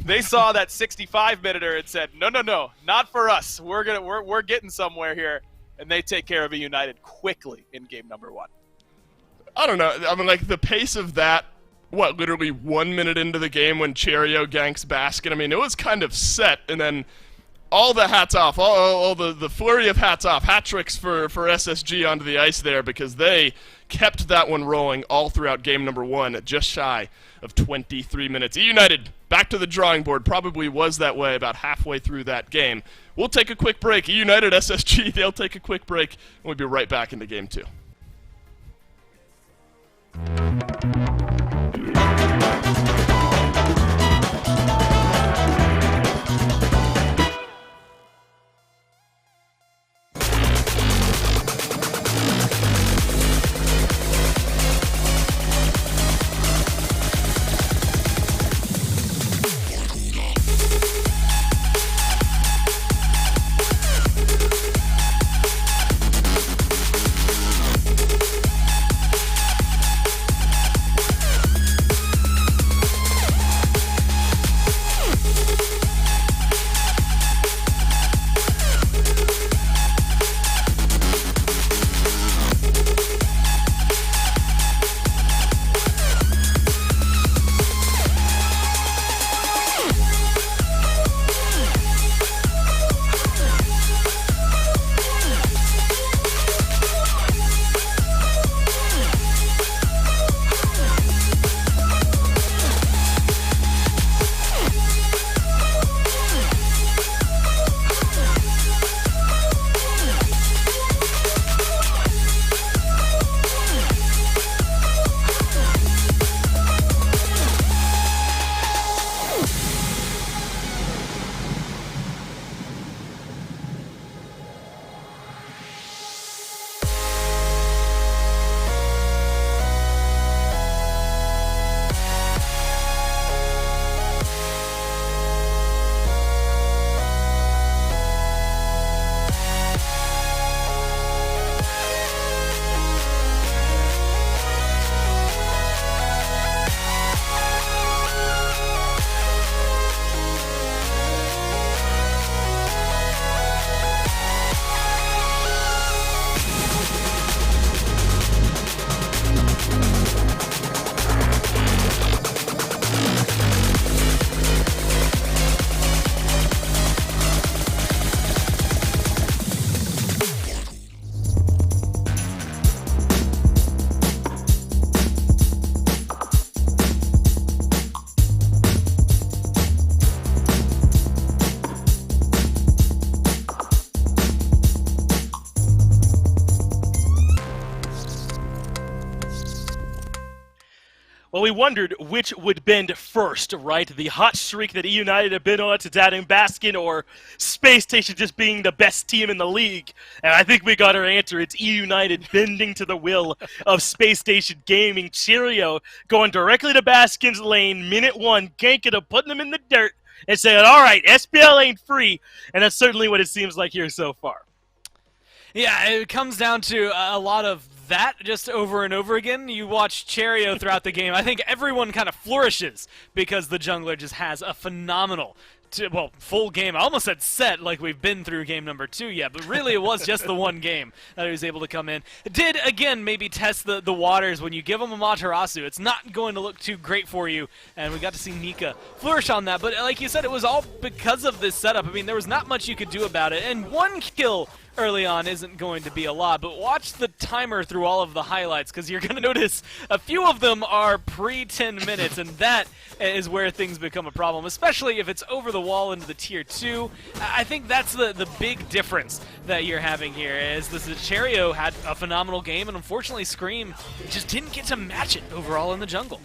They saw that 65-minuter and said, no, not for us. We're getting somewhere here. And they take care of eUnited quickly in game number 1. I don't know. I mean, like, the pace of that, literally 1 minute into the game when Cherio ganks Baskin, I mean, it was kind of set, and then all the hats off, all the flurry of hats off, hat tricks for SSG onto the ice there, because they kept that one rolling all throughout game number 1 at just shy of 23 minutes. eUnited, back to the drawing board, probably was that way about halfway through that game. We'll take a quick break. eUnited, SSG, they'll take a quick break, and we'll be right back into game 2. Well, we wondered which would bend first, right? The hot streak that eUnited have been on since adding Baskin, or Spacestation just being the best team in the league. And I think we got our answer. It's eUnited bending to the will of Spacestation Gaming. Cheerio going directly to Baskin's lane, minute 1, ganking him, putting him in the dirt, and saying, all right, SPL ain't free. And that's certainly what it seems like here so far. Yeah, it comes down to a lot of that just over and over again. You watch Cheerio throughout the game. I think everyone kind of flourishes because the jungler just has a phenomenal, full game. I almost said set, like we've been through game number 2 yet, but really it was just the one game that he was able to come in. It did, again, maybe test the waters. When you give him a Matarasu, it's not going to look too great for you, and we got to see Nika flourish on that. But like you said, it was all because of this setup. I mean, there was not much you could do about it, and one kill early on isn't going to be a lot, but watch the timer through all of the highlights, because you're going to notice a few of them are pre-10 minutes, and that is where things become a problem, especially if it's over the wall into the tier 2. I think that's the big difference that you're having here, is this Cheerio had a phenomenal game, and unfortunately Scream just didn't get to match it overall in the jungle.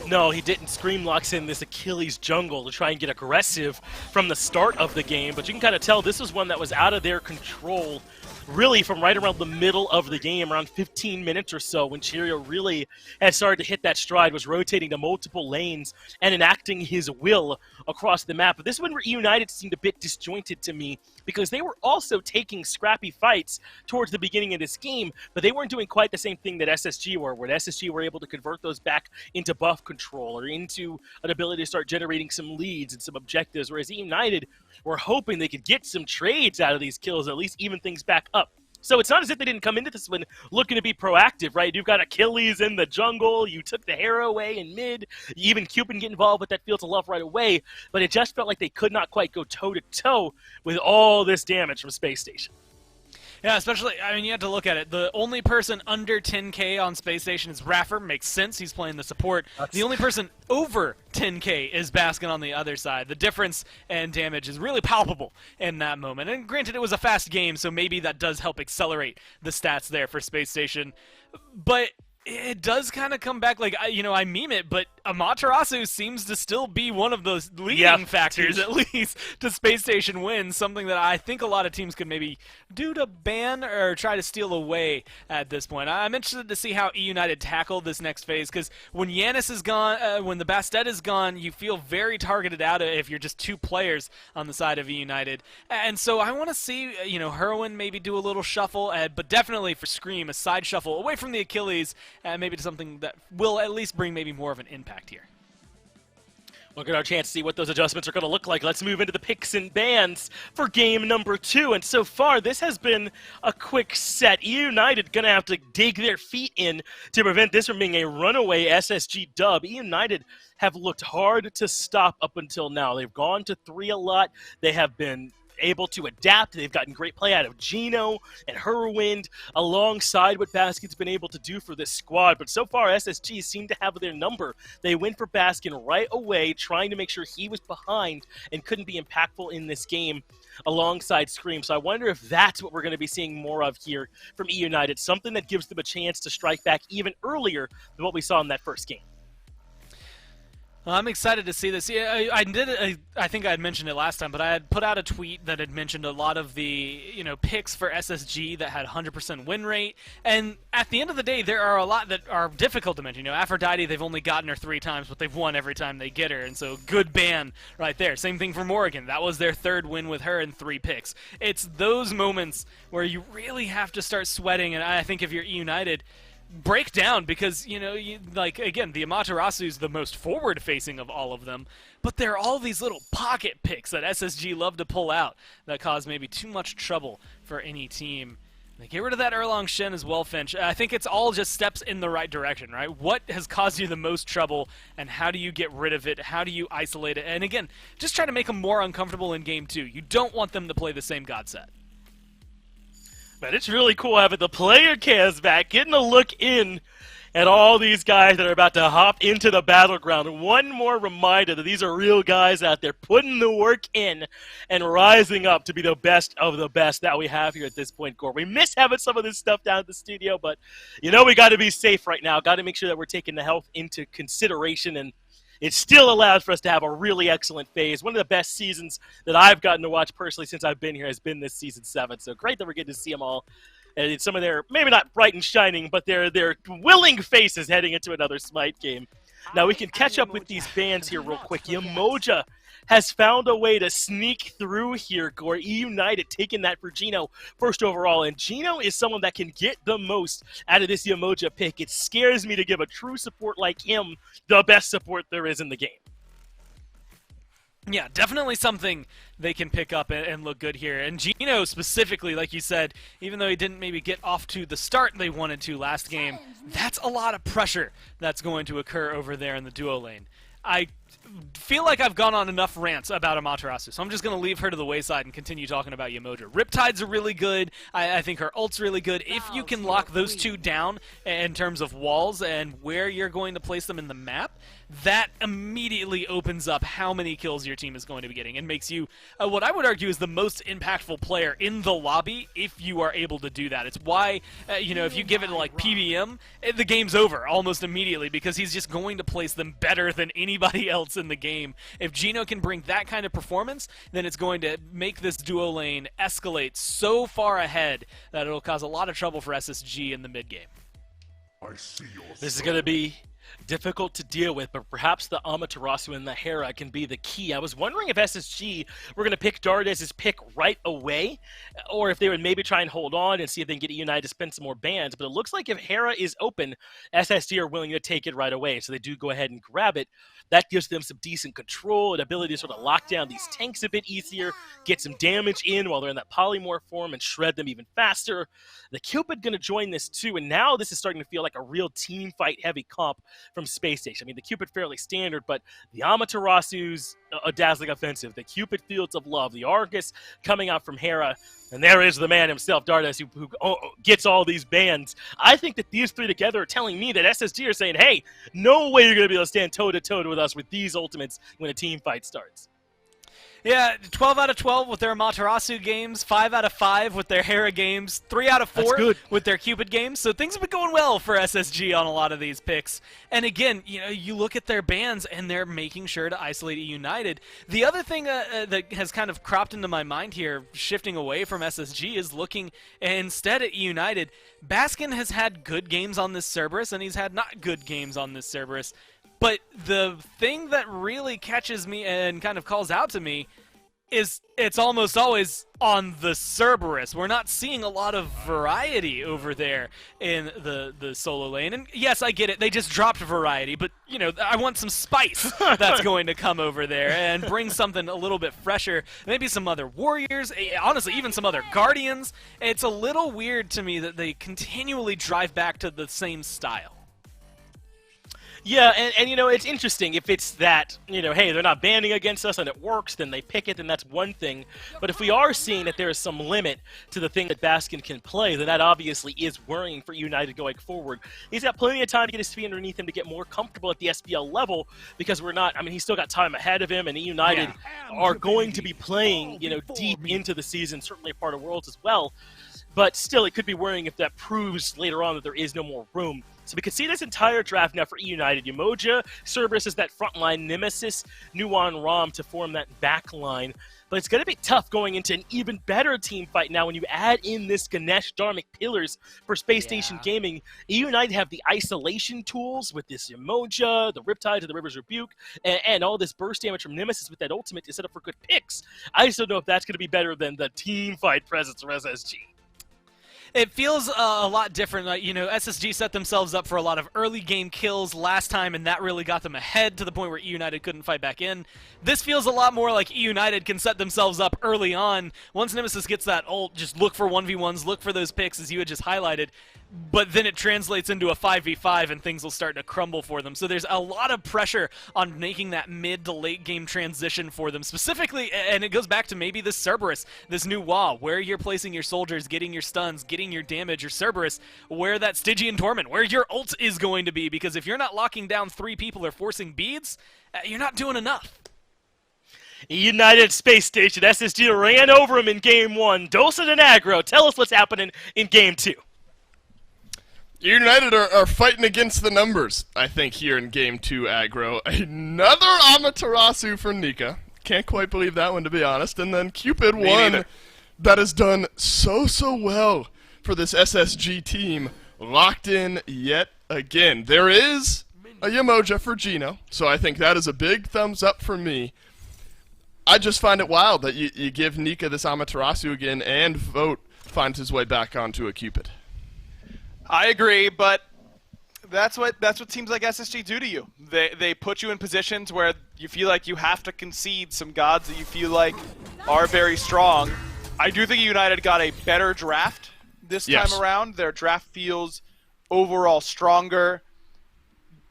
No, he didn't. Scream locks in this Achilles jungle to try and get aggressive from the start of the game, but you can kind of tell this was one that was out of their control really from right around the middle of the game, around 15 minutes or so, when Cheerio really had started to hit that stride, was rotating to multiple lanes and enacting his will across the map. But this one where eUnited seemed a bit disjointed to me, because they were also taking scrappy fights towards the beginning of this game, but they weren't doing quite the same thing that SSG were, where SSG were able to convert those back into buff control or into an ability to start generating some leads and some objectives, whereas eUnited were hoping they could get some trades out of these kills, at least even things back up. So it's not as if they didn't come into this one looking to be proactive, right? You've got Achilles in the jungle, you took the hero away in mid, you even Cupid get involved with that Field of Love right away, but it just felt like they could not quite go toe-to-toe with all this damage from Space Station. Yeah, especially, I mean, you have to look at it. The only person under 10k on Space Station is Raffer. Makes sense. He's playing the support. The only person over 10k is Baskin on the other side. The difference and damage is really palpable in that moment. And granted, it was a fast game, so maybe that does help accelerate the stats there for Space Station. But it does kind of come back, like, I meme it, but Amaterasu seems to still be one of those leading factors, at least, to Space Station wins, something that I think a lot of teams could maybe do to ban or try to steal away at this point. I'm interested to see how eUnited tackle this next phase, because when Yanis is gone, when the Bastet is gone, you feel very targeted out if you're just 2 players on the side of eUnited. And so I want to see, Heroin maybe do a little shuffle, but definitely for Scream, a side shuffle away from the Achilles, maybe to something that will at least bring maybe more of an impact here. We'll get our chance to see what those adjustments are going to look like. Let's move into the picks and bans for game number 2. And so far, this has been a quick set. eUnited going to have to dig their feet in to prevent this from being a runaway SSG dub. eUnited have looked hard to stop up until now. They've gone to 3 a lot. They have been able to adapt. They've gotten great play out of Gino and Herwind alongside what Baskin's been able to do for this squad. But so far, SSG seem to have their number. They went for Baskin right away, trying to make sure he was behind and couldn't be impactful in this game alongside Scream. So I wonder if that's what we're going to be seeing more of here from eUnited, something that gives them a chance to strike back even earlier than what we saw in that first game. I'm excited to see this. Yeah, I think I had mentioned it last time, but I had put out a tweet that had mentioned a lot of the picks for SSG that had 100% win rate. And at the end of the day, there are a lot that are difficult to mention. Aphrodite, they've only gotten her 3 times, but they've won every time they get her, and so good ban right there. Same thing for Morrigan. That was their 3rd win with her in 3 picks. It's those moments where you really have to start sweating, and I think if you're eUnited, break down, because again, the Amaterasu is the most forward-facing of all of them, but there are all these little pocket picks that SSG love to pull out that cause maybe too much trouble for any team. They get rid of that Erlong Shen as well, Finch. I think it's all just steps in the right direction, right? What has caused you the most trouble, and how do you get rid of it? How do you isolate it? And again, just try to make them more uncomfortable in game 2. You don't want them to play the same God set. But it's really cool having the player cams back, getting a look in and all these guys that are about to hop into the battleground. One more reminder that these are real guys out there putting the work in and rising up to be the best of the best that we have here at this point, Gore. We miss having some of this stuff down at the studio, but we got to be safe right now. Got to make sure that we're taking the health into consideration, and it still allows for us to have a really excellent phase. One of the best seasons that I've gotten to watch personally since I've been here has been this Season 7. So great that we're getting to see them all. And some of their, maybe not bright and shining, but their willing faces heading into another Smite game. Now we can catch up with these bands here real quick. Yamoja has found a way to sneak through here, Gore. eUnited taking that for Gino first overall. And Gino is someone that can get the most out of this Yamoja pick. It scares me to give a true support like him the best support there is in the game. Yeah, definitely something they can pick up and look good here. And Gino specifically, like you said, even though he didn't maybe get off to the start they wanted to last game, that's a lot of pressure that's going to occur over there in the duo lane. I feel like I've gone on enough rants about Amaterasu, so I'm just going to leave her to the wayside and continue talking about Yamoja. Riptides are really good. I think her ult's really good. If you can lock those two down in terms of walls and where you're going to place them in the map, that immediately opens up how many kills your team is going to be getting and makes you, what I would argue, is the most impactful player in the lobby if you are able to do that. It's why, if you give it like PBM, the game's over almost immediately because he's just going to place them better than anybody else in the game. If Gino can bring that kind of performance, then it's going to make this duo lane escalate so far ahead that it'll cause a lot of trouble for SSG in the mid game. This is going to be difficult to deal with, but perhaps the Amaterasu and the Hera can be the key. I was wondering if SSG were going to pick Dardez's pick right away, or if they would maybe try and hold on and see if they can get eUnited to spend some more bans, but it looks like if Hera is open, SSG are willing to take it right away, so they do go ahead and grab it. That gives them some decent control, an ability to sort of lock down these tanks a bit easier, get some damage in while they're in that polymorph form, and shred them even faster. The Cupid going to join this too, and now this is starting to feel like a real team fight heavy comp from Spacestation. I mean, the Cupid fairly standard, but the Amaterasu's a dazzling offensive. The Cupid Fields of Love, the Argus coming out from Hera, and there is the man himself, Dardez, who gets all these bans. I think that these three together are telling me that SSG are saying, hey, no way you're going to be able to stand toe-to-toe with us with these ultimates when a team fight starts. Yeah, 12 out of 12 with their Amaterasu games, 5 out of 5 with their Hera games, 3 out of 4 with their Cupid games. So things have been going well for SSG on a lot of these picks. And again, you look at their bans and they're making sure to isolate eUnited. The other thing that has kind of cropped into my mind here, shifting away from SSG, is looking instead at eUnited. Baskin has had good games on this Cerberus, and he's had not good games on this Cerberus. But the thing that really catches me and kind of calls out to me is it's almost always on the Cerberus. We're not seeing a lot of variety over there in the solo lane. And yes, I get it. They just dropped variety, but, I want some spice that's going to come over there and bring something a little bit fresher. Maybe some other warriors, honestly, even some other guardians. It's a little weird to me that they continually drive back to the same style. Yeah, and it's interesting. If it's that, hey, they're not banning against us and it works, then they pick it, then that's one thing. But if we are seeing that there is some limit to the thing that Baskin can play, then that obviously is worrying for eUnited going forward. He's got plenty of time to get his feet underneath him to get more comfortable at the SPL level, because he's still got time ahead of him, and eUnited are going to be playing, deep into the season, certainly a part of Worlds as well. But still, it could be worrying if that proves later on that there is no more room. So we could see this entire draft now for eUnited. Yamoja, Cerberus is that frontline nemesis, Nuwan Rom to form that back line. But it's going to be tough going into an even better team fight now when you add in this Ganesh Dharmic pillars for Space Station Gaming. eUnited have the isolation tools with this Yamoja, the Riptide to the River's Rebuke, and all this burst damage from Nemesis with that ultimate to set up for good picks. I just don't know if that's going to be better than the team fight presence of SSG. It feels a lot different. SSG set themselves up for a lot of early game kills last time, and that really got them ahead to the point where eUnited couldn't fight back in. This feels a lot more like eUnited can set themselves up early on. Once Nemesis gets that ult, just look for 1v1s, look for those picks, as you had just highlighted. but then it translates into a 5v5 and things will start to crumble for them. So there's a lot of pressure on making that mid to late game transition for them specifically, and it goes back to maybe this Cerberus, this new wall, where you're placing your soldiers, getting your stuns, getting your damage, your Cerberus, where that Stygian Torment, where your ult is going to be, because if you're not locking down 3 people or forcing beads, you're not doing enough. United Space Station, SSG ran over him in Game 1. Dulcet and aggro, tell us what's happening in Game 2. United are fighting against the numbers, I think, here in Game 2, aggro. Another Amaterasu for Nika. Can't quite believe that one, to be honest. And then Cupid, one that has done so well for this SSG team. Locked in yet again. There is a Yemoja for Gino, so I think that is a big thumbs up for me. I just find it wild that you give Nika this Amaterasu again, and Vote finds his way back onto a Cupid. I agree, but that's what teams like SSG do to you. They put you in positions where you feel like you have to concede some gods that you feel like are very strong. I do think United got a better draft this time around. Their draft feels overall stronger.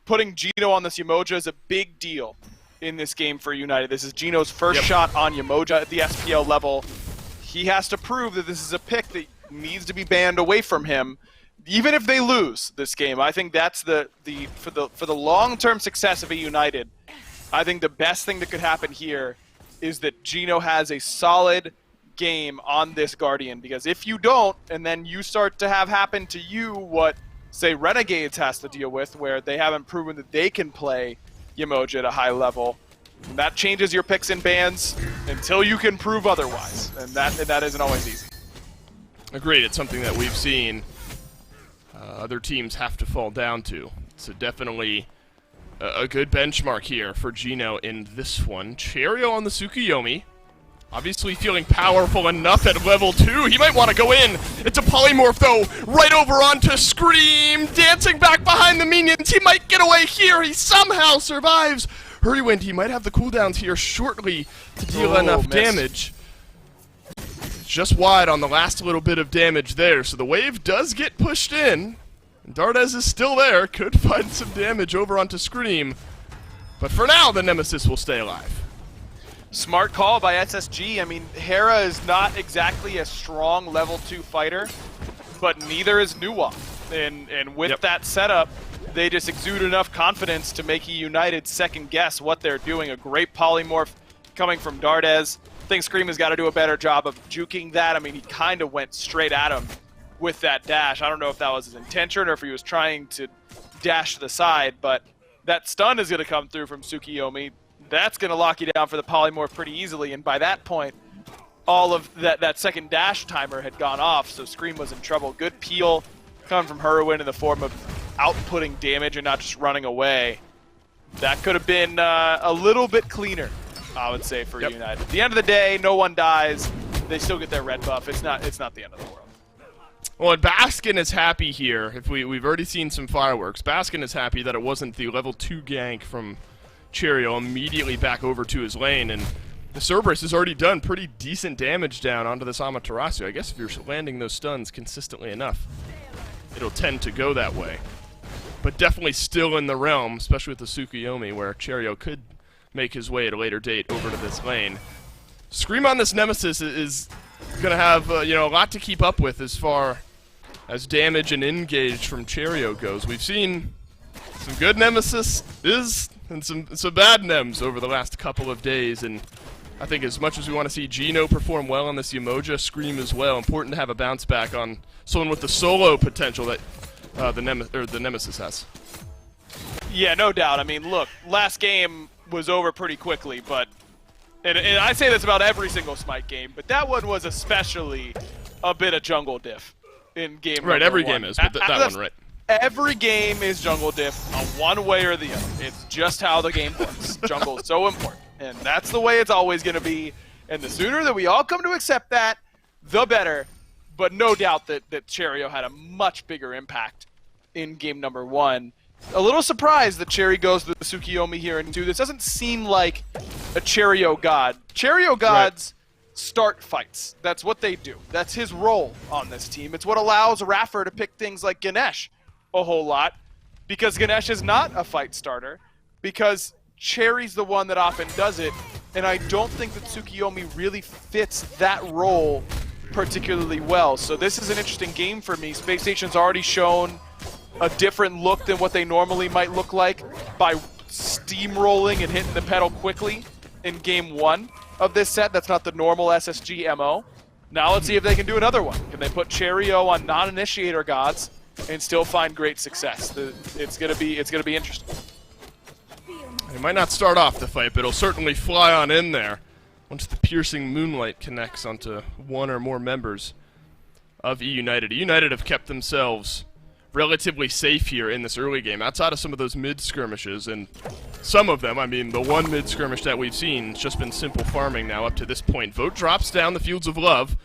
Putting Gino on this Yemoja is a big deal in this game for United. This is Gino's first shot on Yemoja at the SPL level. He has to prove that this is a pick that needs to be banned away from him, even if they lose this game. I think that's for the long-term success of United. I think the best thing that could happen here is that Gino has a solid game on this Guardian, because if you don't, and then you start to have happen to you what, say, Renegades has to deal with, where they haven't proven that they can play Yemoja at a high level, that changes your picks and bans until you can prove otherwise, and that isn't always easy. Agreed. It's something that we've seen other teams have to fall down to. So definitely a good benchmark here for Gino in this one. Cherio on the Tsukuyomi. Obviously feeling powerful enough at level 2. He might want to go in. It's a polymorph, though. Right over onto Scream. Dancing back behind the minions. He might get away here. He somehow survives. Hurrywind, he might have the cooldowns here shortly to deal enough damage. Just wide on the last little bit of damage there. So the wave does get pushed in. And Dardes is still there. Could find some damage over onto Scream. But for now, the Nemesis will stay alive. Smart call by SSG. I mean, Hera is not exactly a strong level 2 fighter, but neither is Nuwa. And with that setup, they just exude enough confidence to make United second guess what they're doing. A great polymorph coming from Dardes. I think Scream has got to do a better job of juking that. I mean, he kind of went straight at him with that dash. I don't know if that was his intention or if he was trying to dash to the side, but that stun is going to come through from Tsukuyomi. That's going to lock you down for the polymorph pretty easily, and by that point, all of that second dash timer had gone off, so Scream was in trouble. Good peel coming from Hurwin in the form of outputting damage and not just running away. That could have been a little bit cleaner, I would say, for United. At the end of the day, no one dies. They still get their red buff. It's not the end of the world. Well, and Baskin is happy here. If we've already seen some fireworks. Baskin is happy that it wasn't the level 2 gank from Cherio immediately back over to his lane, and the Cerberus has already done pretty decent damage down onto this Amaterasu. I guess if you're landing those stuns consistently enough, it'll tend to go that way. But definitely still in the realm, especially with the Tsukuyomi, where Cherio could make his way at a later date over to this lane. Scream on this Nemesis is going to have a lot to keep up with as far as damage and engage from Cherio goes. We've seen some good Nemesis and some bad Nems over the last couple of days, and I think as much as we want to see Gino perform well on this Yemoja, Scream as well, important to have a bounce back on someone with the solo potential that the Nemesis has. Yeah, no doubt. I mean, look, last game was over pretty quickly, but and I say this about every single Smite game, but that one was especially a bit of jungle diff in game right, every one. game is, but that one, right. Every game is jungle diff on one way or the other. It's just how the game works. Jungle is so important, and that's the way it's always going to be. And the sooner that we all come to accept that, the better. But no doubt that Cherio had a much bigger impact in game number 1. A little surprised that Cherry goes to the Tsukuyomi here and do this. Doesn't seem like a Cherio god. Cherio gods start fights. That's what they do. That's his role on this team. It's what allows Raffer to pick things like Ganesh a whole lot, because Ganesh is not a fight starter, because Cherry's the one that often does it, and I don't think that Tsukiyomi really fits that role particularly well. So this is an interesting game for me. Space Station's already shown a different look than what they normally might look like by steamrolling and hitting the pedal quickly in game 1 of this set. That's not the normal SSG MO. Now let's see if they can do another one. Can they put Cherio on non-initiator gods and still find great success? It's gonna be interesting. It might not start off the fight, but it'll certainly fly on in there once the piercing moonlight connects onto one or more members of eUnited. eUnited have kept themselves relatively safe here in this early game, outside of some of those mid-skirmishes, and some of them, I mean, the one mid-skirmish that we've seen has just been simple farming now up to this point. Vote drops down the Fields of Love,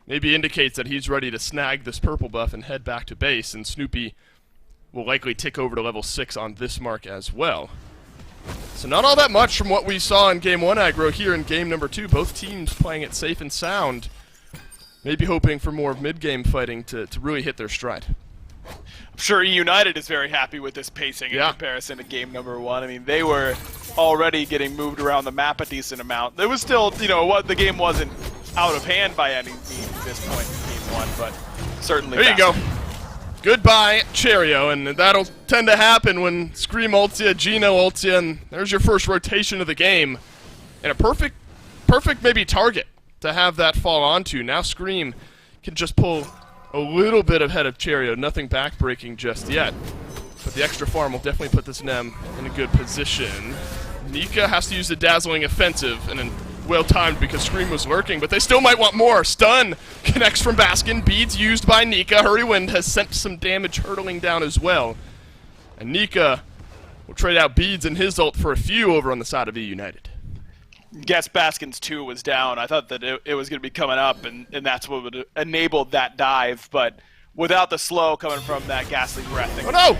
maybe indicates that he's ready to snag this purple buff and head back to base, and Snoopy will likely tick over to level 6 on this mark as well. So not all that much from what we saw in Game 1 aggro here in Game number 2. Both teams playing it safe and sound, maybe hoping for more mid-game fighting to really hit their stride. I'm sure eUnited is very happy with this pacing in comparison to game number 1. I mean, they were already getting moved around the map a decent amount. There was still, you know, what the game wasn't out of hand by any means at this point in game 1, but certainly there you go. Goodbye, Cherio, and that'll tend to happen when Scream ults ya, Gino ults ya, and there's your first rotation of the game. And a perfect maybe target to have that fall onto. Now Scream can just pull a little bit ahead of Cherio, nothing backbreaking just yet. But the extra farm will definitely put this Nem in a good position. Nika has to use the dazzling offensive, and then well-timed because Scream was lurking, but they still might want more. Stun connects from Baskin. Beads used by Nika. Hurrywind has sent some damage hurtling down as well. And Nika will trade out Beads and his ult for a few over on the side of eUnited. Guess Baskin's 2 was down. I thought that it was going to be coming up, and that's what would have enabled that dive, but without the slow coming from that ghastly breath. Oh no!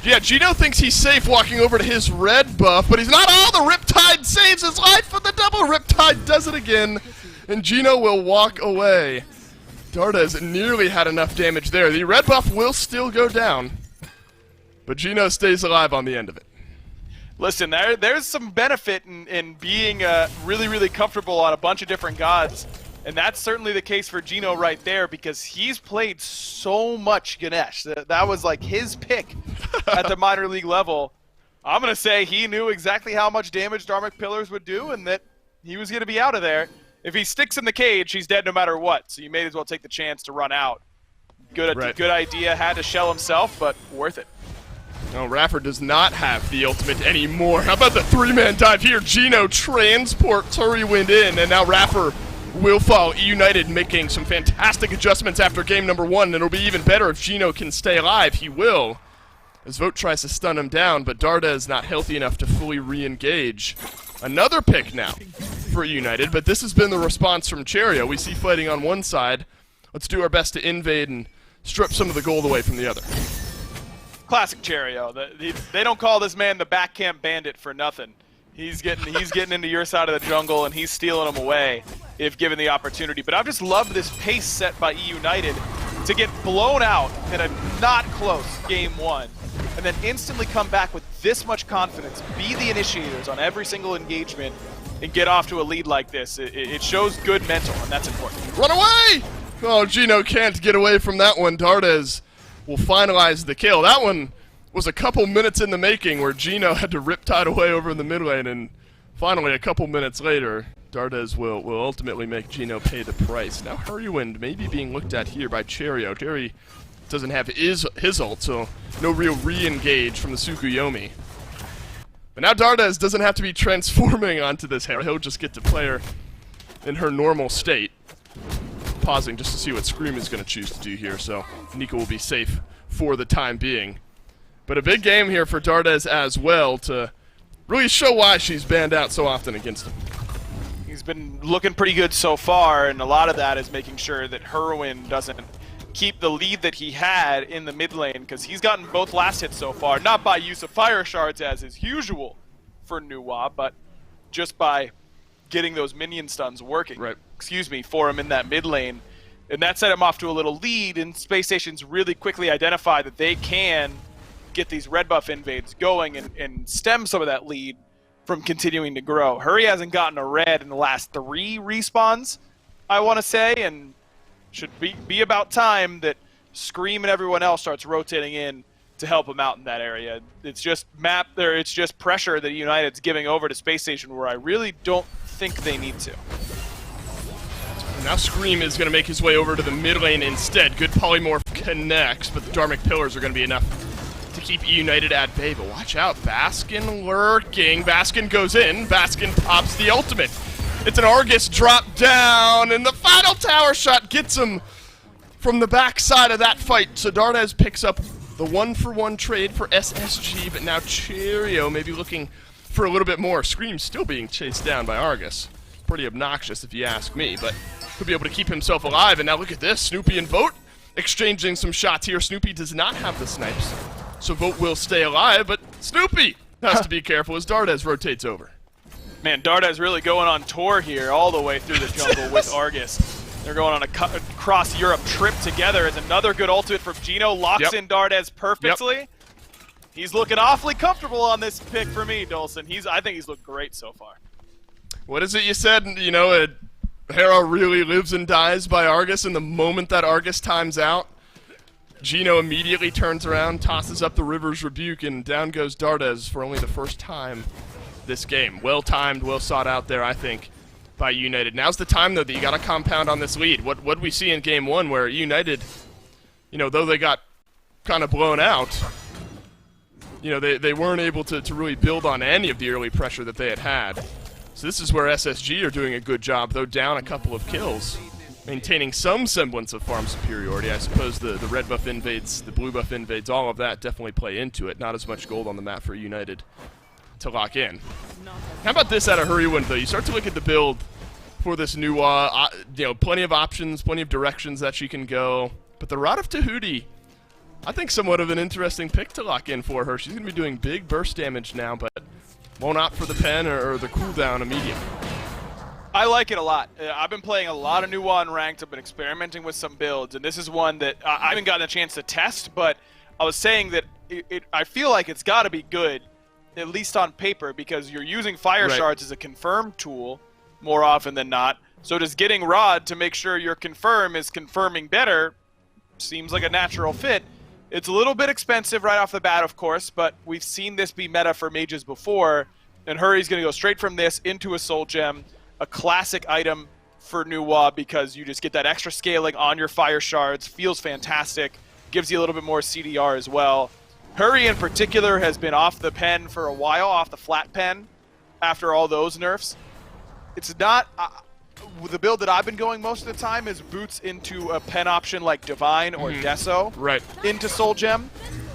Yeah, Gino thinks he's safe walking over to his red buff, but he's not. Oh, the Riptide saves his life, but the double Riptide does it again, and Gino will walk away. Dardes nearly had enough damage there. The red buff will still go down, but Gino stays alive on the end of it. Listen, there's some benefit in being really, really comfortable on a bunch of different gods, and that's certainly the case for Gino right there, because he's played so much Ganesh. That was like his pick at the minor league level. I'm going to say he knew exactly how much damage Dharmic Pillars would do, and that he was going to be out of there. If he sticks in the cage, he's dead no matter what, so you may as well take the chance to run out. Good idea, had to shell himself, but worth it. No, Raffer does not have the ultimate anymore. How about the 3-man dive here? Gino transports Hurrywind in, and now Raffer will fall. eUnited making some fantastic adjustments after game number 1, and it'll be even better if Gino can stay alive. He will, as Vote tries to stun him down, but Darda is not healthy enough to fully re-engage. Another pick now for eUnited, but this has been the response from Cherio. We see fighting on one side. Let's do our best to invade and strip some of the gold away from the other. Classic Cherio. They don't call this man the back camp bandit for nothing. He's getting into your side of the jungle, and he's stealing them away if given the opportunity. But I've just loved this pace set by eUnited to get blown out in a not close game 1, and then instantly come back with this much confidence, be the initiators on every single engagement, and get off to a lead like this. It shows good mental, and that's important. Run away! Oh, Gino can't get away from that one. Dardes will finalize the kill. That one was a couple minutes in the making, where Gino had to Riptide away over in the mid lane, and finally a couple minutes later, Dardes will ultimately make Gino pay the price. Now Hurrywind may be being looked at here by Cherio. Cherry doesn't have his ult, so no real re-engage from the Tsukuyomi. But now Dardes doesn't have to be transforming onto this hair. He'll just get to play her in her normal state. Pausing just to see what Scream is going to choose to do here, so Nika will be safe for the time being. But a big game here for Dardes as well to really show why she's banned out so often against him. He's been looking pretty good so far, and a lot of that is making sure that Hurwin doesn't keep the lead that he had in the mid lane, because he's gotten both last hits so far, not by use of fire shards as is usual for Nuwa, but just by getting those minion stuns working. Right. Excuse me, for him in that mid lane. And that set him off to a little lead, and Space Station's really quickly identified that they can get these red buff invades going and stem some of that lead from continuing to grow. Hurry hasn't gotten a red in the last 3 respawns, I want to say, and should be about time that Scream and everyone else starts rotating in to help him out in that area. It's just it's just pressure that United's giving over to Space Station where I really don't think they need to. Now Scream is going to make his way over to the mid lane instead. Good polymorph connects, but the Dharmic Pillars are going to be enough to keep eUnited at bay. But watch out, Baskin lurking. Baskin goes in. Baskin pops the ultimate. It's an Argus drop down, and the final tower shot gets him from the backside of that fight. So Dardes picks up the 1-for-1 trade for SSG, but now Cheerio maybe looking for a little bit more. Scream still being chased down by Argus. Pretty obnoxious if you ask me, but he'll be able to keep himself alive. And now look at this, Snoopy and Vote exchanging some shots here. Snoopy does not have the snipes, so Vote will stay alive, but Snoopy has to be careful as Dardes rotates over. Man, Dardes really going on tour here all the way through the jungle with Argus. They're going on a cross-Europe trip together as another good ultimate from Gino. Locks in Dardes perfectly. Yep. He's looking awfully comfortable on this pick for me, Dolson. I think he's looked great so far. What is it you said? You know, Hera really lives and dies by Argus, and the moment that Argus times out, Gino immediately turns around, tosses up the River's Rebuke, and down goes Dardes for only the first time this game. Well timed, well sought out there, I think, by United. Now's the time, though, that you got to compound on this lead. What did we see in Game 1 where United, you know, though they got kind of blown out, you know, they weren't able to really build on any of the early pressure that they had. So this is where SSG are doing a good job, though down a couple of kills, maintaining some semblance of farm superiority. I suppose the red buff invades, the blue buff invades, all of that definitely play into it. Not as much gold on the map for United to lock in. How about this out of Hurry Wind, though? You start to look at the build for this new, you know, plenty of options, plenty of directions that she can go. But the Rod of Tahuti, I think somewhat of an interesting pick to lock in for her. She's going to be doing big burst damage now, but won't opt for the pen or the cooldown immediately. I like it a lot. I've been playing a lot of Nuwa Unranked. I've been experimenting with some builds, and this is one that I haven't gotten a chance to test, but I was saying that I feel like it's got to be good, at least on paper, because you're using Fire Shards as a confirm tool more often than not. So just getting Rod to make sure your confirm is confirming better seems like a natural fit. It's a little bit expensive right off the bat, of course, but we've seen this be meta for mages before, and Hurry's going to go straight from this into a Soul Gem, a classic item for Nuwa because you just get that extra scaling on your Fire Shards, feels fantastic, gives you a little bit more CDR as well. Hurry in particular has been off the pen for a while, off the flat pen, after all those nerfs. It's not... the build that I've been going most of the time is boots into a pen option like Divine or Deso into Soul Gem.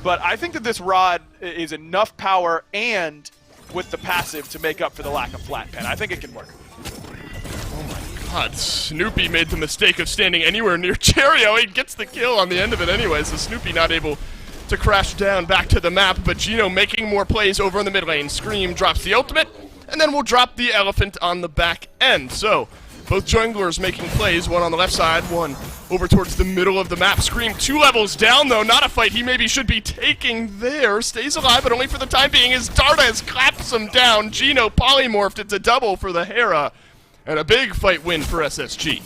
But I think that this Rod is enough power and with the passive to make up for the lack of flat pen. I think it can work. Oh my god, Snoopy made the mistake of standing anywhere near Cheerio. He gets the kill on the end of it anyway, so Snoopy not able to crash down back to the map, but Gino making more plays over in the mid lane. Scream drops the ultimate, and then we'll drop the elephant on the back end. So both junglers making plays, one on the left side, one over towards the middle of the map. Scream 2 levels down, though. Not a fight he maybe should be taking there. Stays alive, but only for the time being as Dardes claps him down. Gino polymorphed. It's a double for the Hera, and a big fight win for SSG.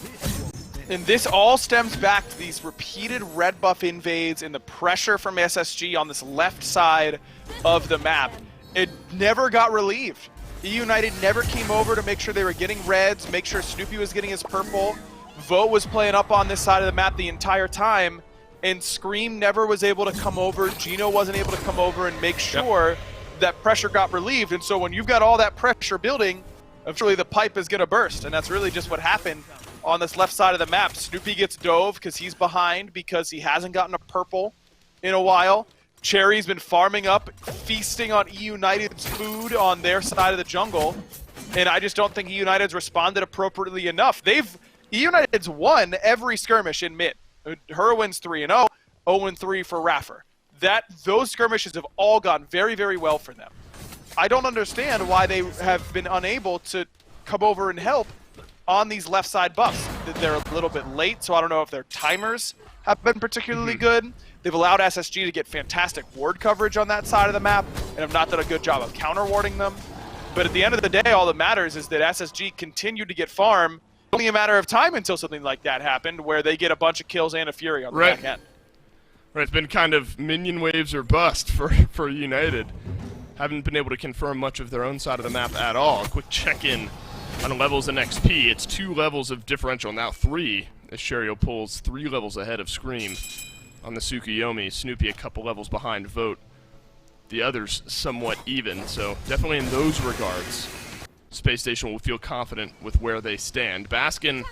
And this all stems back to these repeated red buff invades and the pressure from SSG on this left side of the map. It never got relieved. eUnited never came over to make sure they were getting reds, make sure Snoopy was getting his purple. Vote was playing up on this side of the map the entire time, and Scream never was able to come over. Gino wasn't able to come over and make sure that pressure got relieved. And so when you've got all that pressure building, eventually the pipe is going to burst, and that's really just what happened on this left side of the map. Snoopy gets dove because he's behind because he hasn't gotten a purple in a while. Cherry's been farming up, feasting on eUnited's food on their side of the jungle, and I just don't think eUnited's responded appropriately enough. eUnited's won every skirmish in mid. Hurwin's 3-0, 0-3 for Raffer. Those skirmishes have all gone very, very well for them. I don't understand why they have been unable to come over and help on these left side buffs. They're a little bit late, so I don't know if their timers have been particularly good. They've allowed SSG to get fantastic ward coverage on that side of the map, and have not done a good job of counter-warding them. But at the end of the day, all that matters is that SSG continued to get farm. Only a matter of time until something like that happened, where they get a bunch of kills and a Fury on the back end. Right, it's been kind of minion waves or bust for United. Haven't been able to confirm much of their own side of the map at all. A quick check-in on levels and XP. It's 2 levels of differential, now 3, as Sherio pulls 3 levels ahead of Scream on the Tsukuyomi. Snoopy a couple levels behind Vote. The others somewhat even, so definitely in those regards, Spacestation will feel confident with where they stand. Baskin,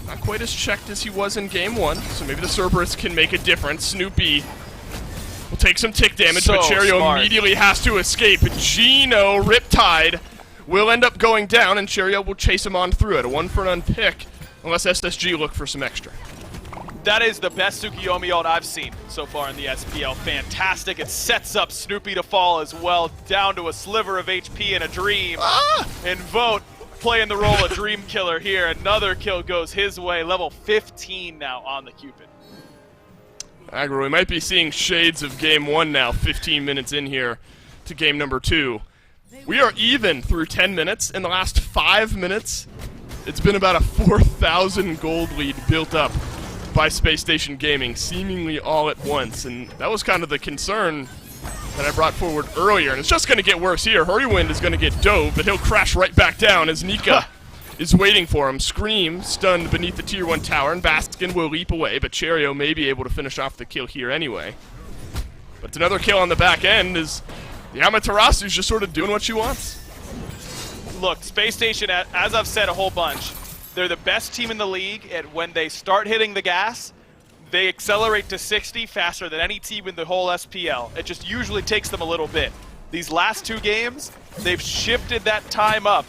not quite as checked as he was in Game 1, so maybe the Cerberus can make a difference. Snoopy will take some tick damage, but Cherio immediately has to escape. Gino, Riptide, will end up going down, and Cherio will chase him on through it. A 1-for-none pick, unless SSG look for some extra. That is the best Tsukuyomi ult I've seen so far in the SPL. Fantastic. It sets up Snoopy to fall as well, down to a sliver of HP and a dream. And Vote playing the role of Dream Killer here. Another kill goes his way. Level 15 now on the Cupid. Aggro, we might be seeing shades of Game 1 now, 15 minutes in here to Game number 2. We are even through 10 minutes. In the last 5 minutes, it's been about a 4,000 gold lead built up by Spacestation Gaming, seemingly all at once, and that was kind of the concern that I brought forward earlier, and it's just going to get worse here. Hurrywind is going to get dove, but he'll crash right back down as Nika is waiting for him. Scream stunned beneath the Tier 1 tower, and Baskin will leap away, but Cherio may be able to finish off the kill here anyway. But it's another kill on the back end as the Amaterasu's just sort of doing what she wants. Look, Spacestation, as I've said a whole bunch, they're the best team in the league, and when they start hitting the gas, they accelerate to 60 faster than any team in the whole SPL. It just usually takes them a little bit. These last 2 games, they've shifted that time up.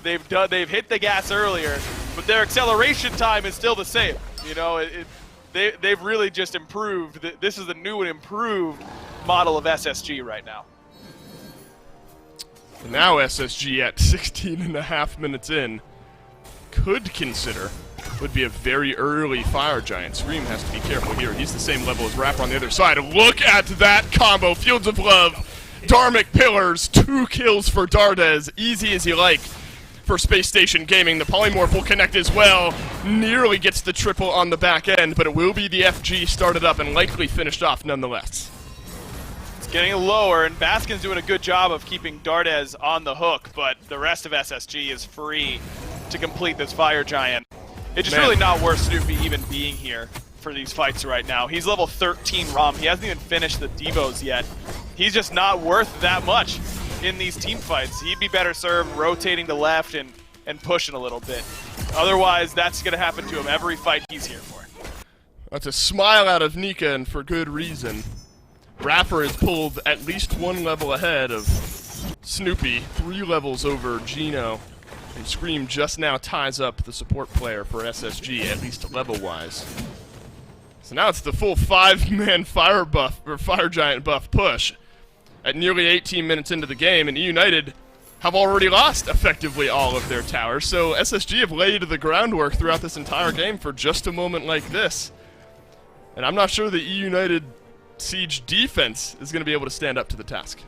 They've hit the gas earlier, but their acceleration time is still the same. You know, they've really just improved. This is a new and improved model of SSG right now. And now SSG at 16.5 minutes in could consider would be a very early Fire Giant. Scream has to be careful here. He's the same level as Rapper on the other side. Look at that combo. Fields of Love, Dharmic Pillars, 2 kills for Dardez. Easy as you like for Space Station Gaming. The Polymorph will connect as well. Nearly gets the triple on the back end, but it will be the FG started up and likely finished off nonetheless. It's getting lower, and Baskin's doing a good job of keeping Dardez on the hook, but the rest of SSG is free to complete this Fire Giant. It's just really not worth Snoopy even being here for these fights right now. He's level 13 ROM. He hasn't even finished the Devos yet. He's just not worth that much in these team fights. He'd be better served rotating to left and pushing a little bit. Otherwise, that's going to happen to him every fight he's here for. That's a smile out of Nika, and for good reason. Rapper is pulled at least 1 level ahead of Snoopy, 3 levels over Gino. And Scream just now ties up the support player for SSG, at least level-wise. So now it's the full 5-man Fire Giant buff push at nearly 18 minutes into the game, and eUnited have already lost effectively all of their towers, so SSG have laid the groundwork throughout this entire game for just a moment like this. And I'm not sure the eUnited Siege defense is going to be able to stand up to the task.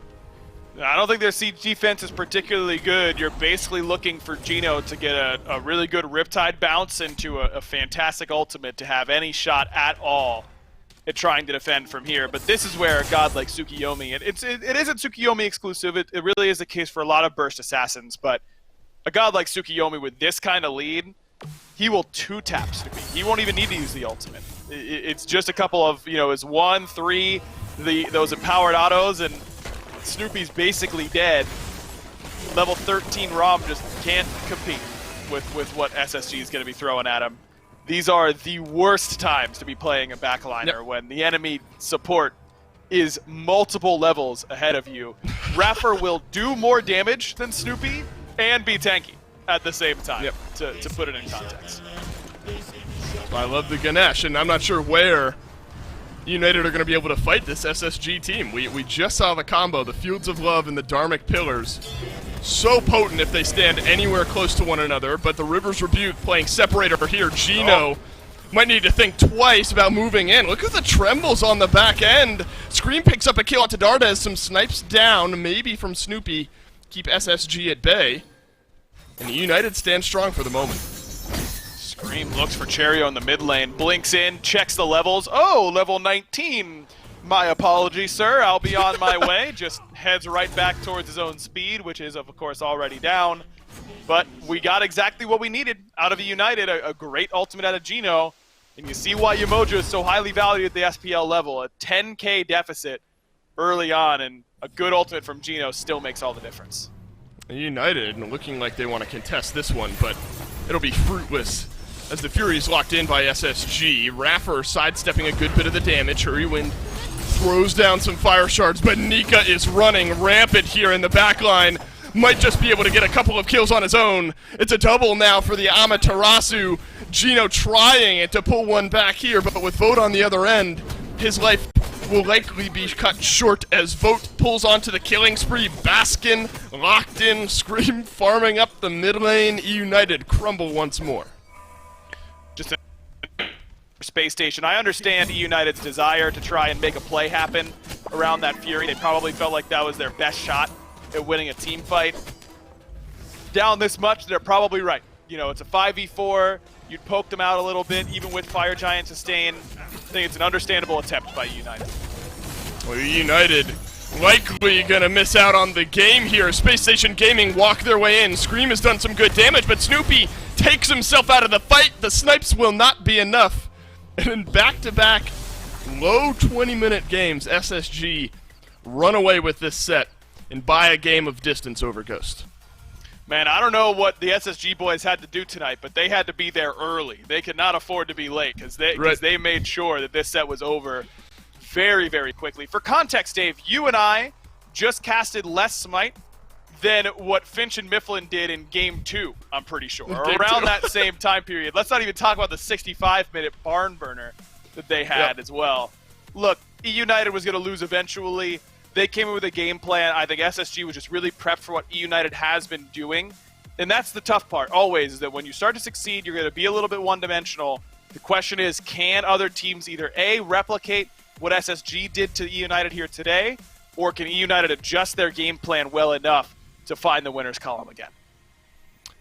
I don't think their siege defense is particularly good. You're basically looking for Gino to get a really good Riptide bounce into a fantastic ultimate to have any shot at all at trying to defend from here. But this is where a god like Tsukuyomi, it isn't Tsukuyomi exclusive, it really is the case for a lot of burst assassins, but a god like Tsukuyomi with this kind of lead, he will 2-tap Snoopy. He won't even need to use the ultimate. It's just a couple of, his 1, 3, those empowered autos, and Snoopy's basically dead. Level 13 ROM just can't compete with what SSG is going to be throwing at him. These are the worst times to be playing a backliner when the enemy support is multiple levels ahead of you. Rapper will do more damage than Snoopy and be tanky at the same time, to put it in context. I love the Ganesh, and I'm not sure where United are going to be able to fight this SSG team. We just saw the combo, the Fields of Love and the Dharmic Pillars. so potent if they stand anywhere close to one another, but the River's Rebuke playing separator here. Gino might need to think twice about moving in. Look at the trembles on the back end. Scream picks up a kill onto Dardes. Some snipes down, maybe from Snoopy. Keep SSG at bay. And eUnited stands strong for the moment. Scream looks for Cherio in the mid lane, blinks in, checks the levels. Oh, level 19. My apologies, sir. I'll be on my way. Just heads right back towards his own speed, which is, of course, already down. But we got exactly what we needed out of eUnited, a great ultimate out of Gino. And you see why Umoja is so highly valued at the SPL level. A 10k deficit early on, and a good ultimate from Gino still makes all the difference. eUnited looking like they want to contest this one, but it'll be fruitless as the Fury is locked in by SSG. Raffer sidestepping a good bit of the damage. Hurrywind throws down some fire shards, but Nika is running rampant here in the backline. Might just be able to get a couple of kills on his own. It's a double now for the Amaterasu. Gino trying to pull one back here, but with Vote on the other end, his life will likely be cut short as Vote pulls onto the killing spree. Baskin locked in, Scream farming up the mid lane. eUnited crumble once more. Just a Spacestation. I understand eUnited's desire to try and make a play happen around that Fury. They probably felt like that was their best shot at winning a team fight. Down this much, they're probably right. You know, it's a 5v4. You'd poke them out a little bit, even with Fire Giant sustain. I think it's an understandable attempt by eUnited. Well, eUnited likely gonna miss out on the game here. Space Station Gaming walk their way in. Scream has done some good damage, but Snoopy takes himself out of the fight. The snipes will not be enough. And in back-to-back low 20-minute games, SSG run away with this set and buy a game of distance over Ghost. Man, I don't know what the SSG boys had to do tonight, but they had to be there early. They could not afford to be late because they made sure that this set was over very, very quickly. For context, Dave, you and I just casted less Smite than what Finch and Mifflin did in Game 2, I'm pretty sure. Around that same time period. Let's not even talk about the 65-minute barn burner that they had as well. Look, eUnited was going to lose eventually. They came in with a game plan. I think SSG was just really prepped for what eUnited has been doing. And that's the tough part, always, is that when you start to succeed, you're going to be a little bit one-dimensional. The question is, can other teams either A, replicate what SSG did to eUnited here today, or can eUnited adjust their game plan well enough to find the winner's column again?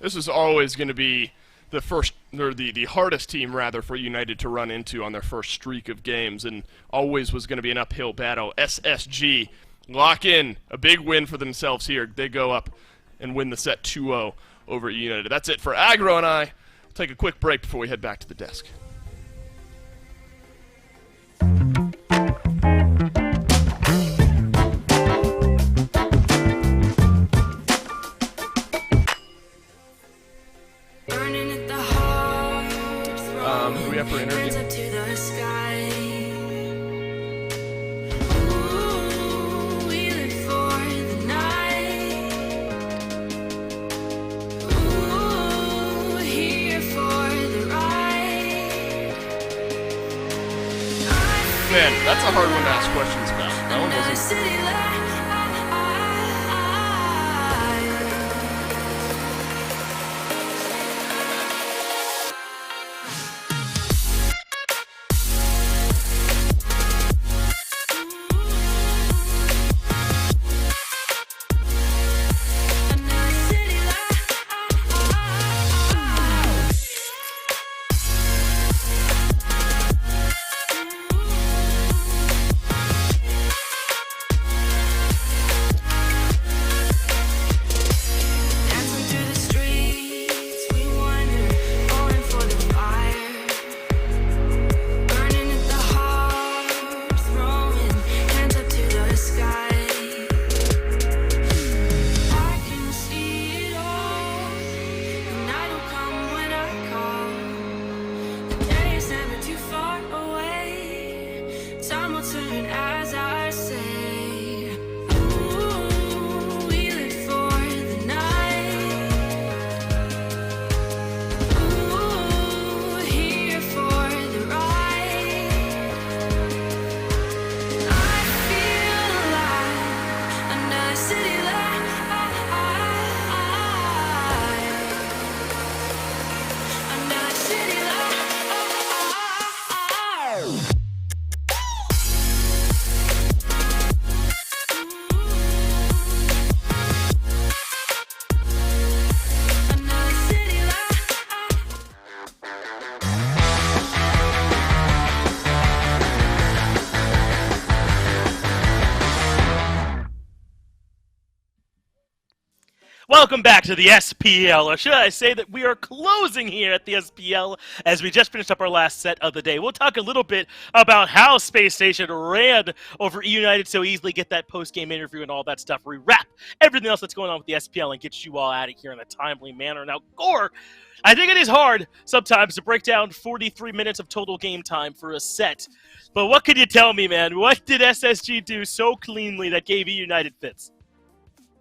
This is always going to be the first, or the hardest team, rather, for eUnited to run into on their first streak of games, and always was going to be an uphill battle. SSG lock in a big win for themselves here. They go up and win the set 2-0 over eUnited. That's it for Aggro and I. We'll take a quick break before we head back to the desk. Who we have for interview? Man, that's a hard one to ask questions about. That one wasn't. Welcome back to the SPL, or should I say that we are closing here at the SPL as we just finished up our last set of the day. We'll talk a little bit about how Space Station ran over eUnited so easily, get that post-game interview and all that stuff, rewrap everything else that's going on with the SPL and get you all out of here in a timely manner. Now, Gore, I think it is hard sometimes to break down 43 minutes of total game time for a set, but what can you tell me, man? What did SSG do so cleanly that gave eUnited fits?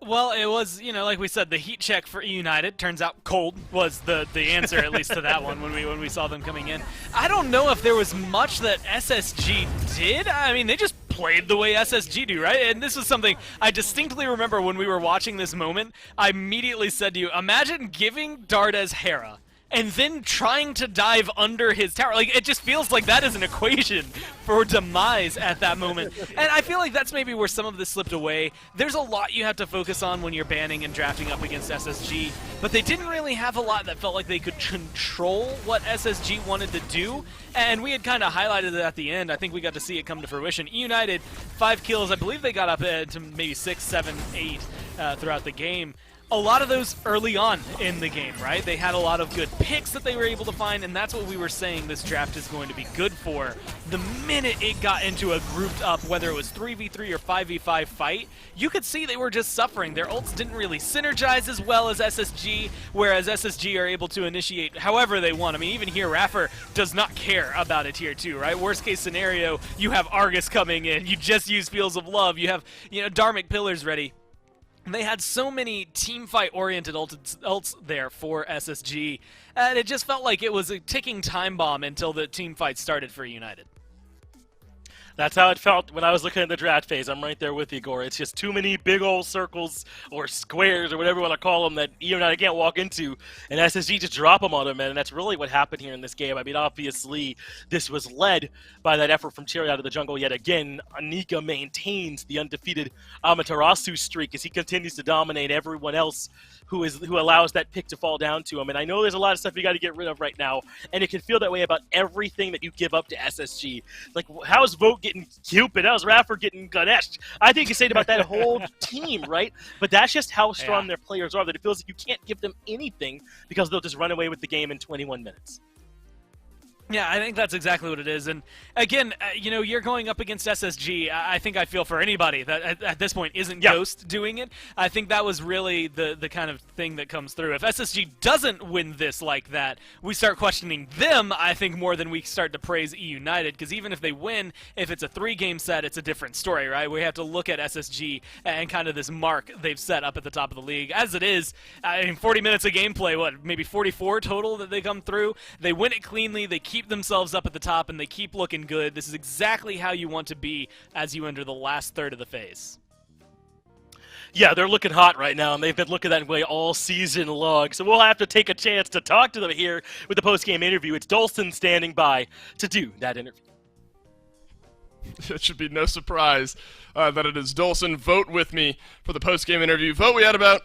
Well, it was, like we said, the heat check for eUnited. Turns out cold was the answer, at least to that one when we saw them coming in. I don't know if there was much that SSG did. I mean, they just played the way SSG do, right? And this was something I distinctly remember when we were watching this moment. I immediately said to you, imagine giving Dardes Hera and then trying to dive under his tower. Like, it just feels like that is an equation for demise at that moment. And I feel like that's maybe where some of this slipped away. There's a lot you have to focus on when you're banning and drafting up against SSG, but they didn't really have a lot that felt like they could control what SSG wanted to do, and we had kind of highlighted it at the end. I think we got to see it come to fruition. eUnited, 5 kills. I believe they got up to maybe 6, 7, 8 throughout the game. A lot of those early on in the game, right? They had a lot of good picks that they were able to find, and that's what we were saying this draft is going to be good for. The minute it got into a grouped up, whether it was 3v3 or 5v5 fight, you could see they were just suffering. Their ults didn't really synergize as well as SSG, whereas SSG are able to initiate however they want. I mean, even here, Raffer does not care about a tier 2, right? Worst case scenario, you have Argus coming in, you just use Fields of Love, you have, Dharmic Pillars ready. They had so many team-fight-oriented ults there for SSG, and it just felt like it was a ticking time bomb until the team fight started for United. That's how it felt when I was looking at the draft phase. I'm right there with you, Gore. It's just too many big old circles or squares or whatever you want to call them that eUnited can't walk into, and SSG just drop them on them, man. And that's really what happened here in this game. I mean, obviously, this was led by that effort from Cherry out of the jungle yet again. Anika maintains the undefeated Amaterasu streak as he continues to dominate everyone else who allows that pick to fall down to him. And I know there's a lot of stuff you got to get rid of right now, and it can feel that way about everything that you give up to SSG. Like, how's Vogt getting Cupid? How's Raffer getting Ganesh? I think you say it about that whole team, right? But that's just how strong their players are, that it feels like you can't give them anything because they'll just run away with the game in 21 minutes. Yeah, I think that's exactly what it is. And again, you're going up against SSG. I think I feel for anybody that at this point isn't Ghost doing it. I think that was really the kind of thing that comes through. If SSG doesn't win this like that, we start questioning them, I think, more than we start to praise eUnited. Because even if they win, if it's a 3-game set, it's a different story, right? We have to look at SSG and kind of this mark they've set up at the top of the league. As it is, 40 minutes of gameplay, maybe 44 total that they come through. They win it cleanly. They keep themselves up at the top, and they keep looking good. This is exactly how you want to be as you enter the last third of the phase. Yeah, they're looking hot right now, and they've been looking that way all season long. So we'll have to take a chance to talk to them here with the post-game interview. It's Dolson standing by to do that interview. It should be no surprise that it is Dolson. Vote with me for the post-game interview. Vote, we had about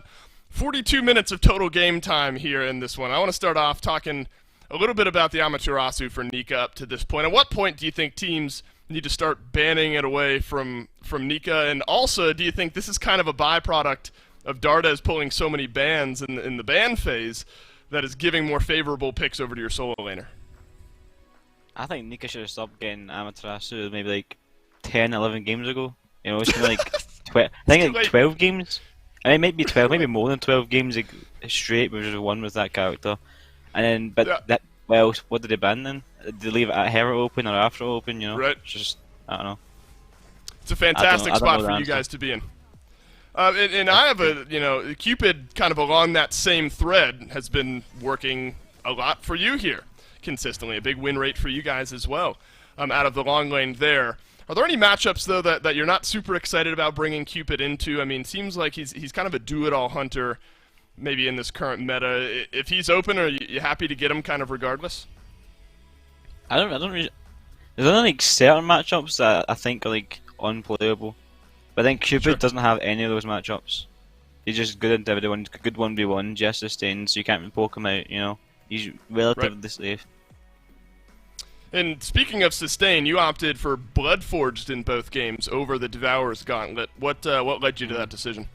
42 minutes of total game time here in this one. I want to start off talking a little bit about the Amaterasu for Nika up to this point. At what point do you think teams need to start banning it away from Nika? And also, do you think this is kind of a byproduct of Dardes pulling so many bans in the ban phase that is giving more favorable picks over to your solo laner? I think Nika should have stopped getting Amaterasu maybe like 10, 11 games ago. It's been like 12, I think like 12 games. And it might be 12, maybe more than 12 games straight. We just won with that character. And then, but what did they ban then? Did they leave it at Hera open or after open? Right. It's just, I don't know. It's a fantastic spot for you guys to be in. And I have a, Cupid kind of along that same thread has been working a lot for you here consistently. A big win rate for you guys as well out of the long lane there. Are there any matchups, though, that you're not super excited about bringing Cupid into? I mean, seems like he's kind of a do-it-all hunter maybe in this current meta. If he's open, are you happy to get him kind of regardless? I don't really. There's only like certain matchups that I think are like unplayable, but I think Cupid doesn't have any of those matchups. He's just good at everyone, good 1v1, just sustained, so you can't even poke him out. He's relatively safe. And speaking of sustain, you opted for Bloodforged in both games over the Devourer's Gauntlet. What led you to that decision?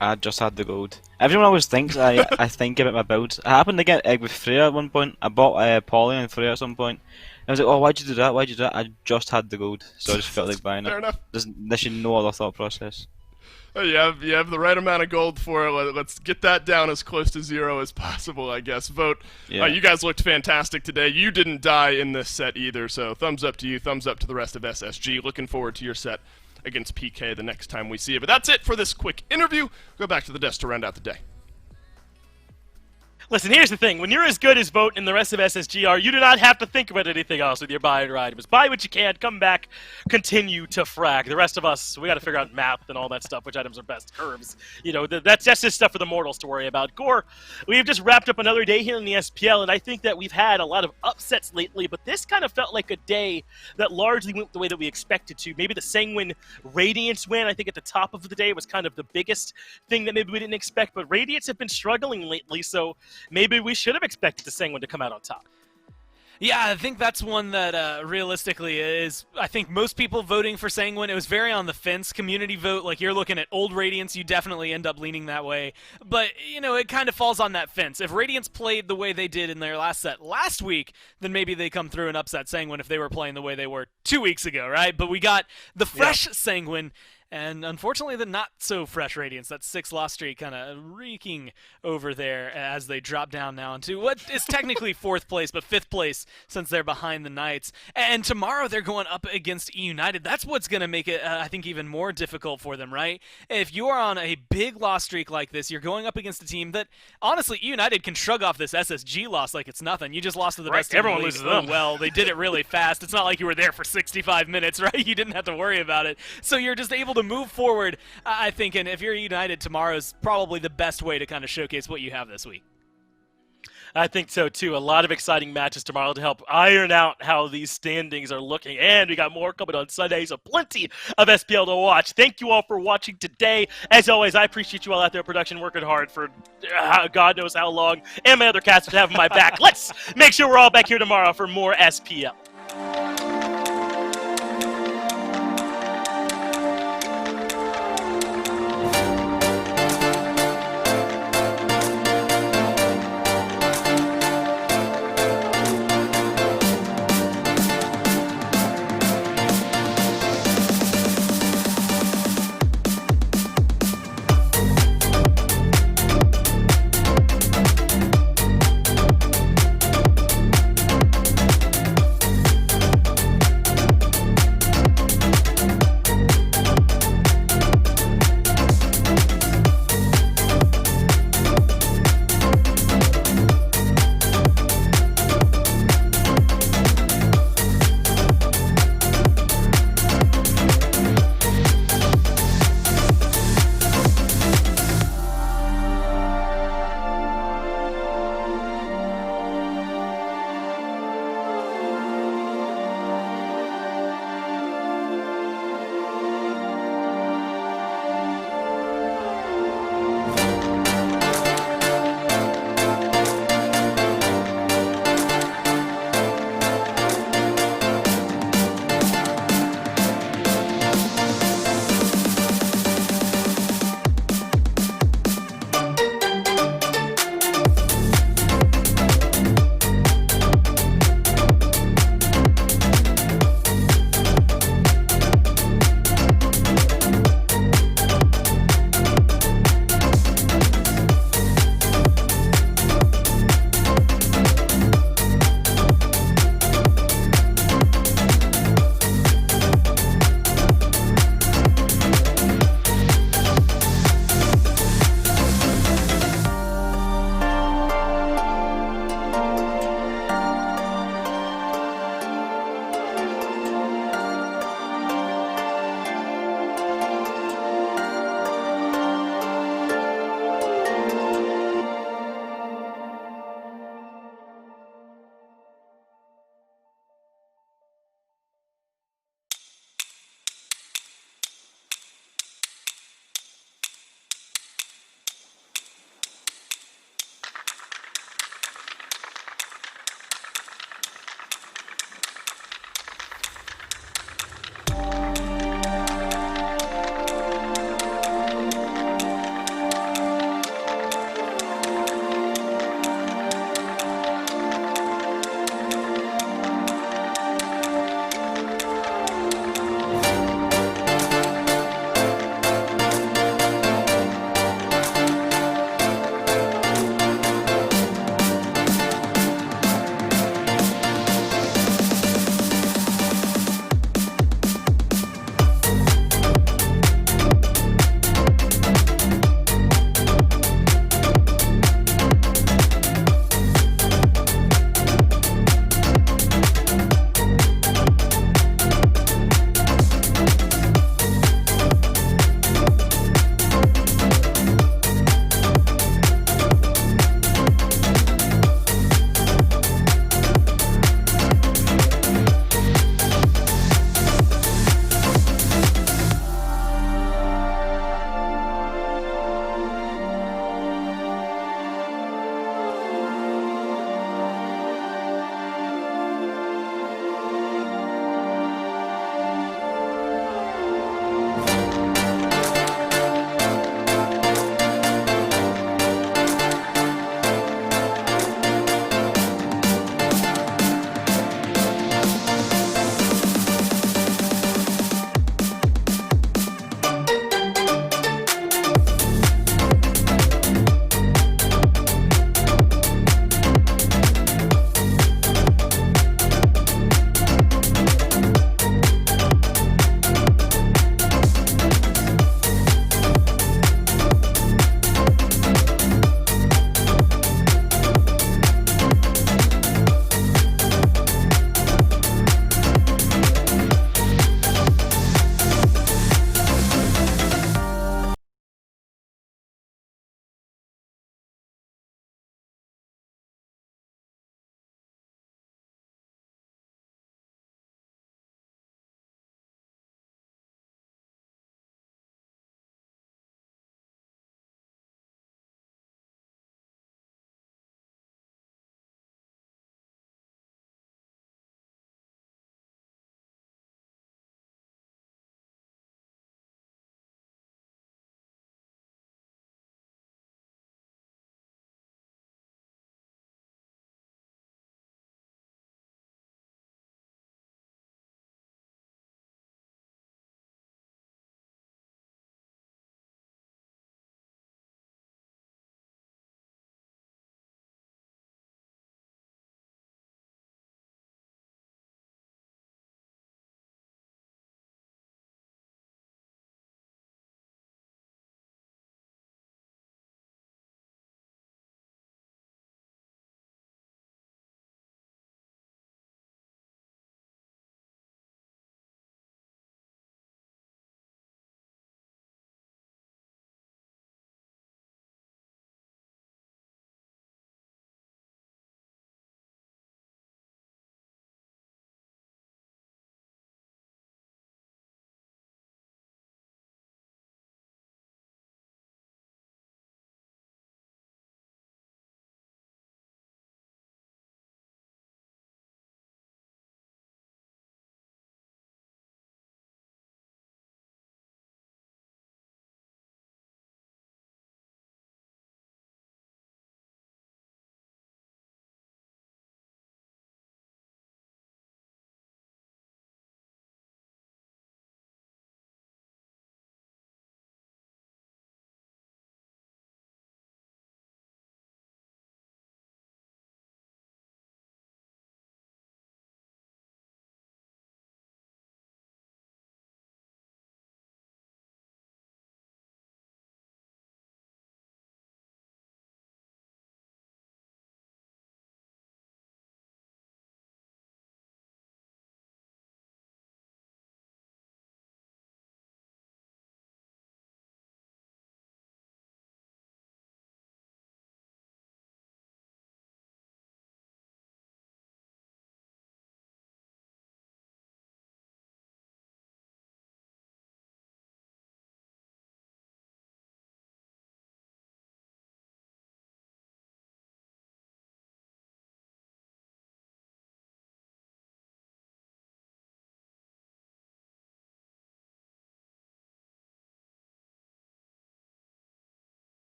I just had the gold. Everyone always thinks I think about my builds. I happened to get egg with Freya at one point. I bought Polly and Freya at some point. I was like, oh, why'd you do that? Why'd you do that? I just had the gold, so I just felt like buying Fair it. enough. There should no other thought process. Oh, you have the right amount of gold for it. Let's get that down as close to 0 as possible, I guess. Vote. Yeah. You guys looked fantastic today. You didn't die in this set either, so thumbs up to you. Thumbs up to the rest of SSG. Looking forward to your set against PK the next time we see you. But that's it for this quick interview. Go back to the desk to round out the day. Listen, here's the thing. When you're as good as Vote and the rest of SSG are, you do not have to think about anything else with your buy and ride. Just buy what you can, come back, continue to frag. The rest of us, we got to figure out math and all that stuff, which items are best, curves. You know, that's just stuff for the mortals to worry about. Gore, we've just wrapped up another day here in the SPL, and I think that we've had a lot of upsets lately, but this kind of felt like a day that largely went the way that we expected to. Maybe the Sanguine Radiance win, I think at the top of the day, was kind of the biggest thing that maybe we didn't expect, but Radiance have been struggling lately, so maybe we should have expected the Sanguine to come out on top. Yeah, I think that's one that realistically is, I think most people voting for Sanguine, it was very on the fence community vote. Like, you're looking at old Radiance, you definitely end up leaning that way. But, you know, it kind of falls on that fence. If Radiance played the way they did in their last set last week, then maybe they come through and upset Sanguine if they were playing the way they were 2 weeks ago, right? But we got the fresh Sanguine, and unfortunately the not-so-fresh Radiance. That 6-loss streak kind of reeking over there as they drop down now into what is technically 4th place, but 5th place since they're behind the Knights. And tomorrow they're going up against eUnited. That's what's going to make it, I think, even more difficult for them, right? If you are on a big loss streak like this, you're going up against a team that, honestly, eUnited can shrug off this SSG loss like it's nothing. You just lost to the best team. Everyone loses them. Well, they did it really fast. It's not like you were there for 65 minutes, right? You didn't have to worry about it. So you're just able to move forward, I think, and if you're United, tomorrow's probably the best way to kind of showcase what you have this week. I think so, too. A lot of exciting matches tomorrow to help iron out how these standings are looking. And we got more coming on Sunday, so plenty of SPL to watch. Thank you all for watching today. As always, I appreciate you all out there in production working hard for God knows how long, and my other cast for having my back. Let's make sure we're all back here tomorrow for more SPL.